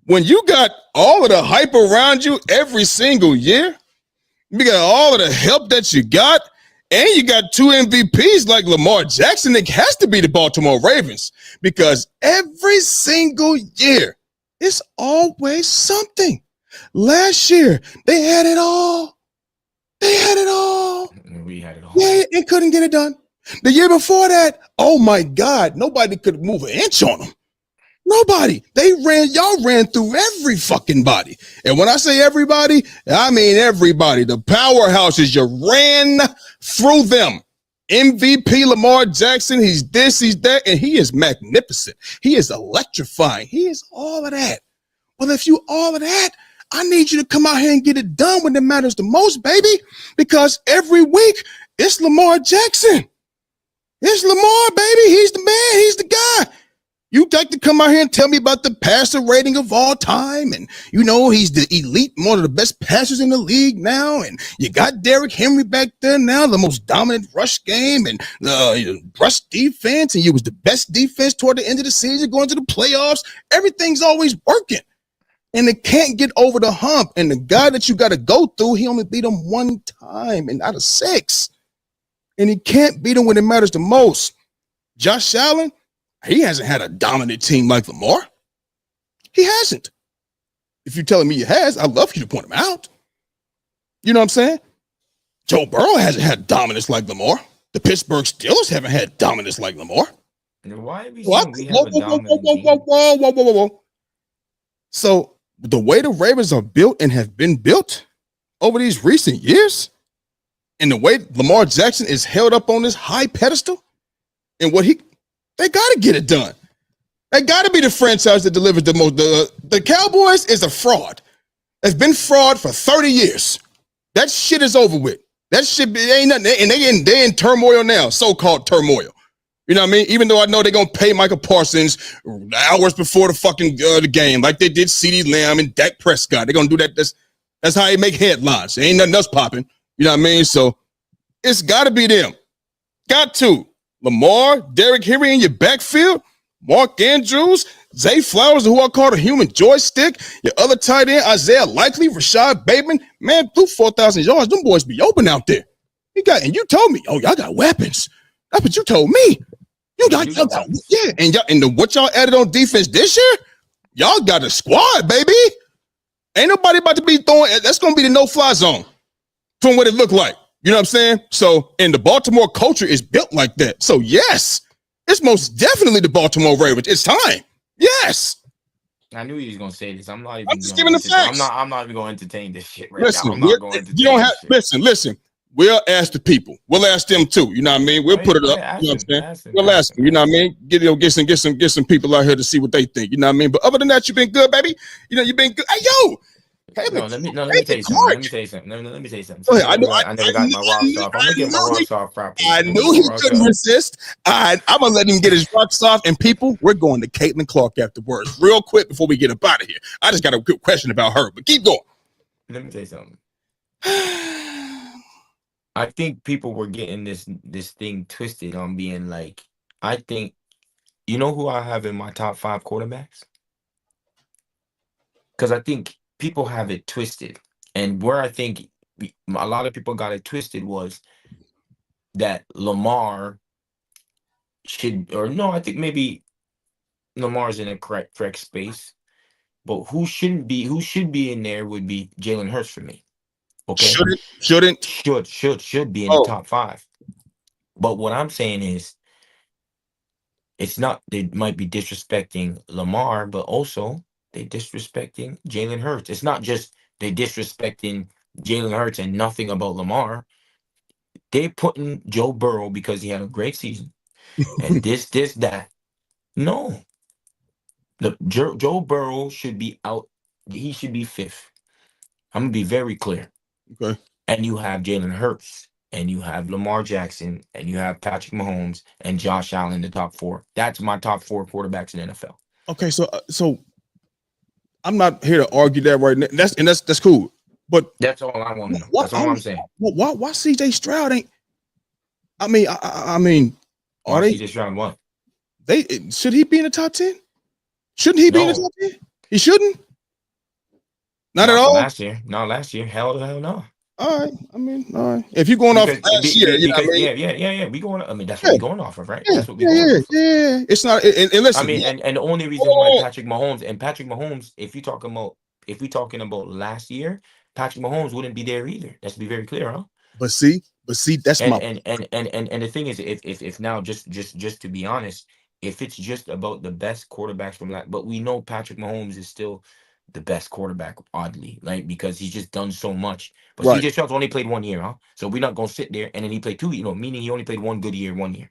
when you got all of the hype around you every single year, you got all of the help that you got, and you got two MVPs like Lamar Jackson, it has to be the Baltimore Ravens because every single year, it's always something. Last year, they had it all. They had it all. We had it all. Yeah, and couldn't get it done. The year before that, oh my God, nobody could move an inch on them. Nobody. Y'all ran through every fucking body. And when I say everybody, I mean everybody. The powerhouses, you ran through them. MVP Lamar Jackson, he's this, he's that, and he is magnificent. He is electrifying. He is all of that. Well, if you all of that, I need you to come out here and get it done when it matters the most, baby. Because every week, it's Lamar Jackson. It's Lamar, baby. He's the man. He's the guy. You like to come out here and tell me about the passer rating of all time. And, you know, he's the elite, one of the best passers in the league now. And you got Derrick Henry back there now, the most dominant rush game and rush defense. And you was the best defense toward the end of the season, going to the playoffs. Everything's always working. And it can't get over the hump. And the guy that you got to go through, he only beat him one time and out of 6. And he can't beat him when it matters the most. Josh Allen, he hasn't had a dominant team like Lamar. He hasn't. If you're telling me he has, I'd love you to point him out. You know what I'm saying? Joe Burrow hasn't had dominance like Lamar. The Pittsburgh Steelers haven't had dominance like Lamar. Why are we saying we have a dominant team? Whoa. So the way the Ravens are built and have been built over these recent years, and the way Lamar Jackson is held up on this high pedestal, and they got to get it done. They got to be the franchise that delivers the most. The Cowboys is a fraud. It's been fraud for 30 years. That shit is over with. That shit ain't nothing. And they in turmoil now, so-called turmoil. You know what I mean? Even though I know they're going to pay Michael Parsons hours before the fucking the game, like they did CeeDee Lamb and Dak Prescott. They're going to do that. That's how they make headlines. There ain't nothing else popping. You know what I mean? So it's got to be them. Got to. Lamar, Derrick Henry in your backfield, Mark Andrews, Zay Flowers, who I call the human joystick, your other tight end, Isaiah Likely, Rashad Bateman. Man, through 4,000 yards, them boys be open out there. And you told me, y'all got weapons. That's what you told me. Y'all got yeah. And what y'all added on defense this year, y'all got a squad, baby. Ain't nobody about to be throwing. That's going to be the no-fly zone from what it looked like. You know what I'm saying? So, and the Baltimore culture is built like that. So, yes, it's most definitely the Baltimore Ravens. It's time. Yes. I knew he was gonna say this. I'm just giving the facts. I'm not even gonna entertain this shit right Listen, now. I'm not going to entertain you don't have. this shit. Listen. We'll ask the people. We'll ask them too. You know what I mean? We'll put it up. You know what I'm saying? We'll ask them. You know what I mean? Get some people out here to see what they think. You know what I mean? But other than that, you've been good, baby. You know, you've been good. Hey, yo. Let me tell you something. Let me tell you something. Go ahead. I never got my rock off. I'm gonna get my rocks off properly. I knew he couldn't resist. I'm gonna let him get his rocks off. And people, we're going to Caitlin Clark afterwards, real quick before we get up out of here. I just got a quick question about her, but keep going. Let me tell you something. I think people were getting this thing twisted on being like, I think, you know who I have in my top 5 quarterbacks? Because I think people have it twisted. And where I think a lot of people got it twisted was that Lamar should, or no, I think maybe Lamar's in a correct space, but who should be in there would be Jalen Hurts for me. Okay, Shouldn't. should be in the Oh, top 5. But what I'm saying is, it's not they might be disrespecting Lamar, but also they disrespecting Jalen Hurts. It's not just they disrespecting Jalen Hurts and nothing about Lamar. They putting Joe Burrow because he had a great season and this, that. No, Joe Burrow should be out. He should be 5th. I'm gonna be very clear. okay. And you have Jalen Hurts, and you have Lamar Jackson, and you have Patrick Mahomes and Josh Allen in the top 4. That's my top 4 quarterbacks in the NFL. Okay, so I'm not here to argue that right now. That's cool. But That's all I want to know. what That's all I'm saying. why CJ Stroud ain't? I mean, are Why they? CJ Stroud what? They should he be in the top 10? Shouldn't he be in the No, top 10? He shouldn't. Not at not for all. last year. Not last year. Hell to hell no. All right. I mean, all right. If you're going off last year, you know what I Because mean? yeah. We going. I mean, that's what Yeah, we going off of, right? yeah, That's what we yeah, going yeah, off of. yeah. It's not. And I listen, mean, and the only reason why hold on. Patrick Mahomes, if we talking about last year, Patrick Mahomes wouldn't be there either. Let's be very clear, huh? But see, that's And my the thing is, if now just to be honest, if it's just about the best quarterbacks from that, but we know Patrick Mahomes is still the best quarterback, oddly, like because he's just done so much. But right. CJ Stroud's only played 1 year, huh? So we're not gonna sit there and then he played 2, meaning he only played 1 good year, 1 year.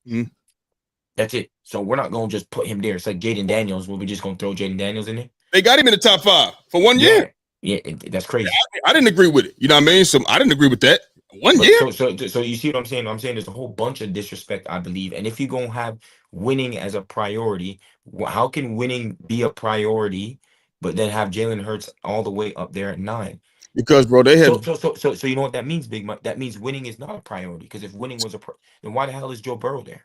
Mhm. That's it. So we're not gonna just put him there. It's like Jaden Daniels, where we just gonna throw Jaden Daniels in there. They got him in the top 5 for 1 year. Yeah, that's crazy. I didn't agree with it. You know what I mean? So I didn't agree with that. 1 year. But so you see what I'm saying? I'm saying there's a whole bunch of disrespect, I believe. And if you're gonna have winning as a priority, how can winning be a priority, but then have Jalen Hurts all the way up there at 9? Because bro, they had So you know what that means, Big Mike? That means winning is not a priority. Because if winning was then why the hell is Joe Burrow there?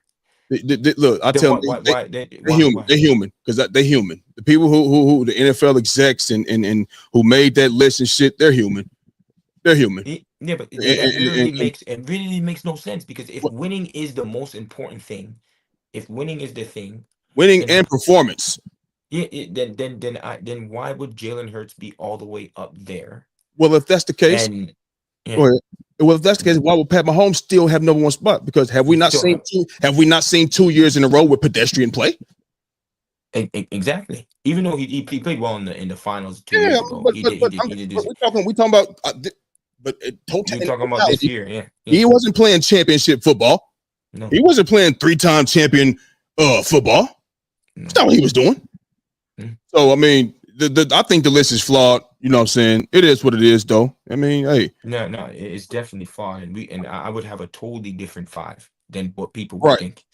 look. I Then tell them they're human. why? They're human because they're human. The people who the NFL execs and who made that list and shit, they're human. They're human. Yeah, but And, that literally and makes no sense because if winning is the most important thing, if winning is the thing, winning then and performance. yeah, then why would Jalen Hurts be all the way up there? Well, if that's the case, And yeah, go ahead. Well, if that's the case, why would Pat Mahomes still have number 1 spot? Because have we not seen 2 years in a row with pedestrian play? exactly. Even though he played well in the finals 2 years Yeah, ago, but he but, did he but, did he did this. we talking about but You're talking about this year, yeah. he wasn't playing championship football. No, He wasn't playing 3-time champion football. no. That's not what he was doing. So I mean, I think the list is flawed. You know what I'm saying? It is what it is, though. I mean, hey, No, it's definitely flawed, and I would have a totally different 5 than what people would right. think.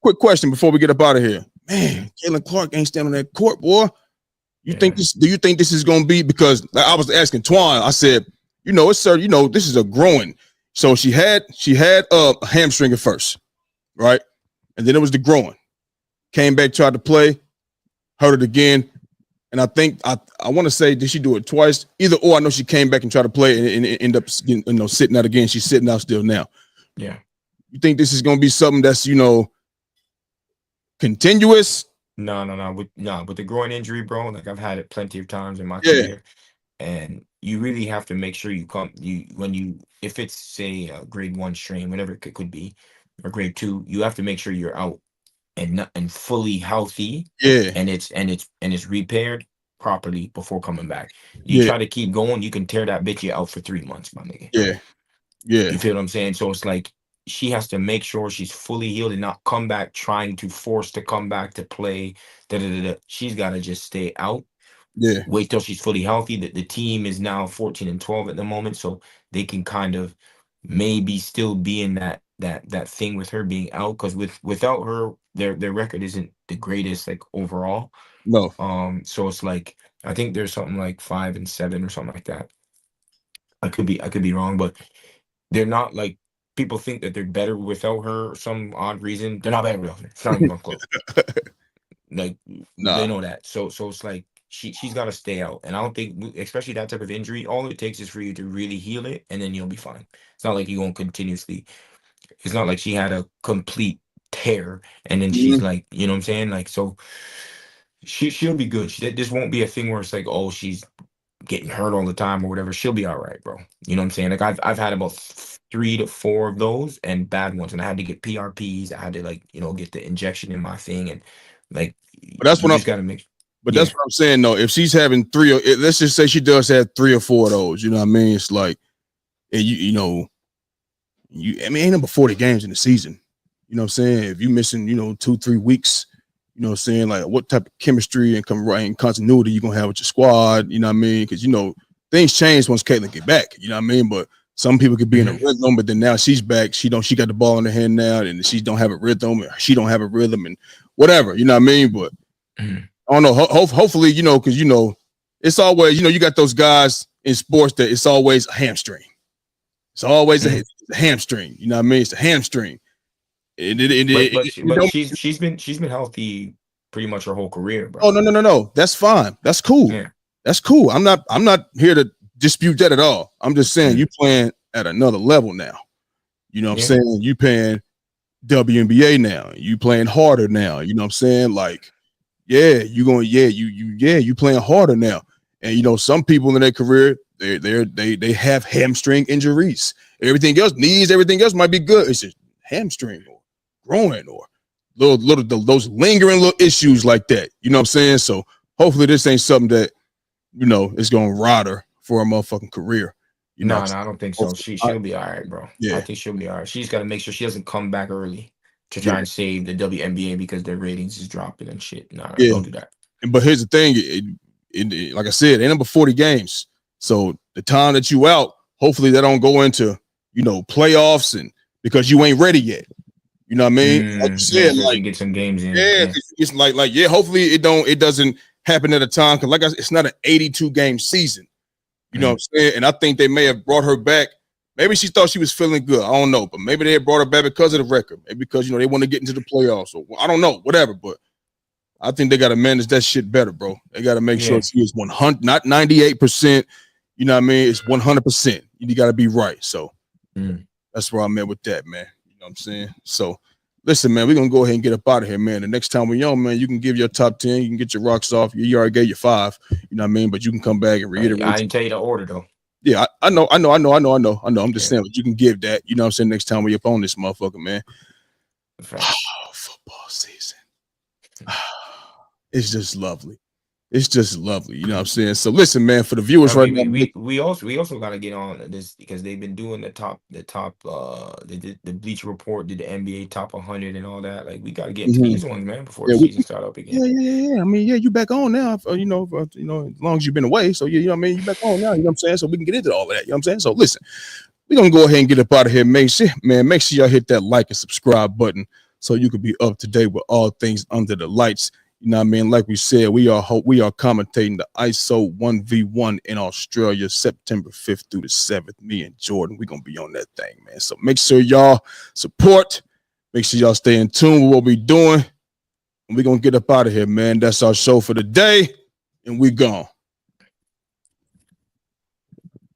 Quick question before we get up out of here. Man, Jalen Clark ain't standing on that court, boy. You think this? Do you think this is gonna be? Because I was asking Twan. I said, it's sir. This is a growing. So she had a hamstring at first, right? And then it was the growing. Came back, tried to play, hurt it again. And I think I want to say, did she do it twice? Either or, I know she came back and tried to play and end up sitting out again. She's sitting out still now. Yeah. You think this is gonna be something that's continuous? No. With the groin injury, bro, like I've had it plenty of times in my career. And you really have to make sure if it's say a grade 1 strain, whatever it could be, or grade 2, you have to make sure you're out and fully healthy. Yeah. And it's repaired properly before coming back. You try to keep going, you can tear that bitch out for 3 months, my nigga. Yeah. You feel what I'm saying? So it's like she has to make sure she's fully healed and not come back trying to force to come back to play. She's got to just stay out. Yeah. Wait till she's fully healthy. The team is now 14-12 at the moment, so they can kind of maybe still be in that thing with her being out, because without her, their record isn't the greatest, like, overall. No. So it's like I think there's something like 5-7 or something like that. I could be wrong, but they're not like people think that they're better without her for some odd reason. They're not better without her. It's not even close. Like, Nah. they know that. So it's like she's got to stay out. And I don't think, especially that type of injury, all it takes is for you to really heal it, and then you'll be fine. It's not like you're going to continuously. It's not like she had a complete tear, and then she's Mhm. like, you know what I'm saying? Like, so she'll be good. This won't be a thing where it's like, oh, she's getting hurt all the time or whatever. She'll be all right, bro. You know what I'm saying? Like I've had about 3 to 4 of those and bad ones, and I had to get PRPs. I had to, like, get the injection in my thing, and like But that's you what I'm. just gotta make. But that's Yeah. what I'm saying. Though, if she's having let's just say she does have 3 or 4 of those. You know what I mean? It's like, and I mean, ain't number 40 games in the season. You know what I'm saying? If you missing, 2-3 weeks, you know what I'm saying? Like, what type of chemistry and continuity you gonna have with your squad? You know what I mean? Because things change once Caitlin get back. You know what I mean? But some people could be in a rhythm, but then now she's back. She got the ball in her hand now, and she don't have a rhythm, or she don't have a rhythm, and whatever. You know what I mean? But I don't know. Hopefully, because it's always, you got those guys in sports that it's always a hamstring. It's always a hamstring. You know what I mean? It's a hamstring. But she's been healthy pretty much her whole career, bro. Oh, no. That's fine. That's cool. Yeah. That's cool. I'm not here to dispute that at all. I'm just saying you playing at another level now. You know what I'm saying? You playing WNBA now. You playing harder now. You know what I'm saying? Like, you playing harder now. And some people in their career, they have hamstring injuries. Everything else, knees, everything else might be good. It's just hamstring or groin or those lingering little issues like that. You know what I'm saying? So hopefully this ain't something that is gonna rot her for a motherfucking career. No, I don't think so. She'll be all right, bro. Yeah. I think she'll be all right. She's got to make sure she doesn't come back early to try and save the WNBA because their ratings is dropping and shit. No, don't do that. But here's the thing, like I said, ain't number 40 games. So the time that you out, hopefully that don't go into playoffs and because you ain't ready yet. You know what I mean? Like you said, so you get some games in. It's hopefully it doesn't happen at a time because it's not an 82 game season. You know what I'm saying? And I think they may have brought her back. Maybe she thought she was feeling good. I don't know, but maybe they brought her back because of the record. Maybe because they want to get into the playoffs. Or I don't know, whatever. But I think they got to manage that shit better, bro. They got to make sure she is 100, not 98%. You know what I mean? It's 100%. You got to be right. So that's where I'm at with that, man. You know what I'm saying? So listen, man, we're gonna go ahead and get up out of here, man. The next time we're on, man, you can give your top 10, you can get your rocks off. You already gave your 5, you know what I mean? But you can come back and reiterate. I didn't tell you the order though. Yeah, I know. I'm just saying, but you can give that. You know what I'm saying? Next time we up on this motherfucker, man. Football season. It's just lovely. It's just lovely. You know what I'm saying? So listen, man, for the viewers now. We also gotta get on this because they've been doing the Bleacher Report did the NBA top 100 and all that. Like we gotta get into these ones, man, before the season start up again. Yeah. I mean, you back on now. As long as you've been away. So you know what I mean, you back on now. You know what I'm saying? So we can get into all of that. You know what I'm saying? So listen, we're gonna go ahead and get up out of here. Make sure y'all hit that like and subscribe button so you can be up to date with all things under the lights. You know what I mean? Like we said, we are commentating the ISO 1v1 in Australia, September 5th through the 7th. Me and Jordan, we're going to be on that thing, man. So make sure y'all support. Make sure y'all stay in tune with what we're doing. And we're going to get up out of here, man. That's our show for the day. And we gone.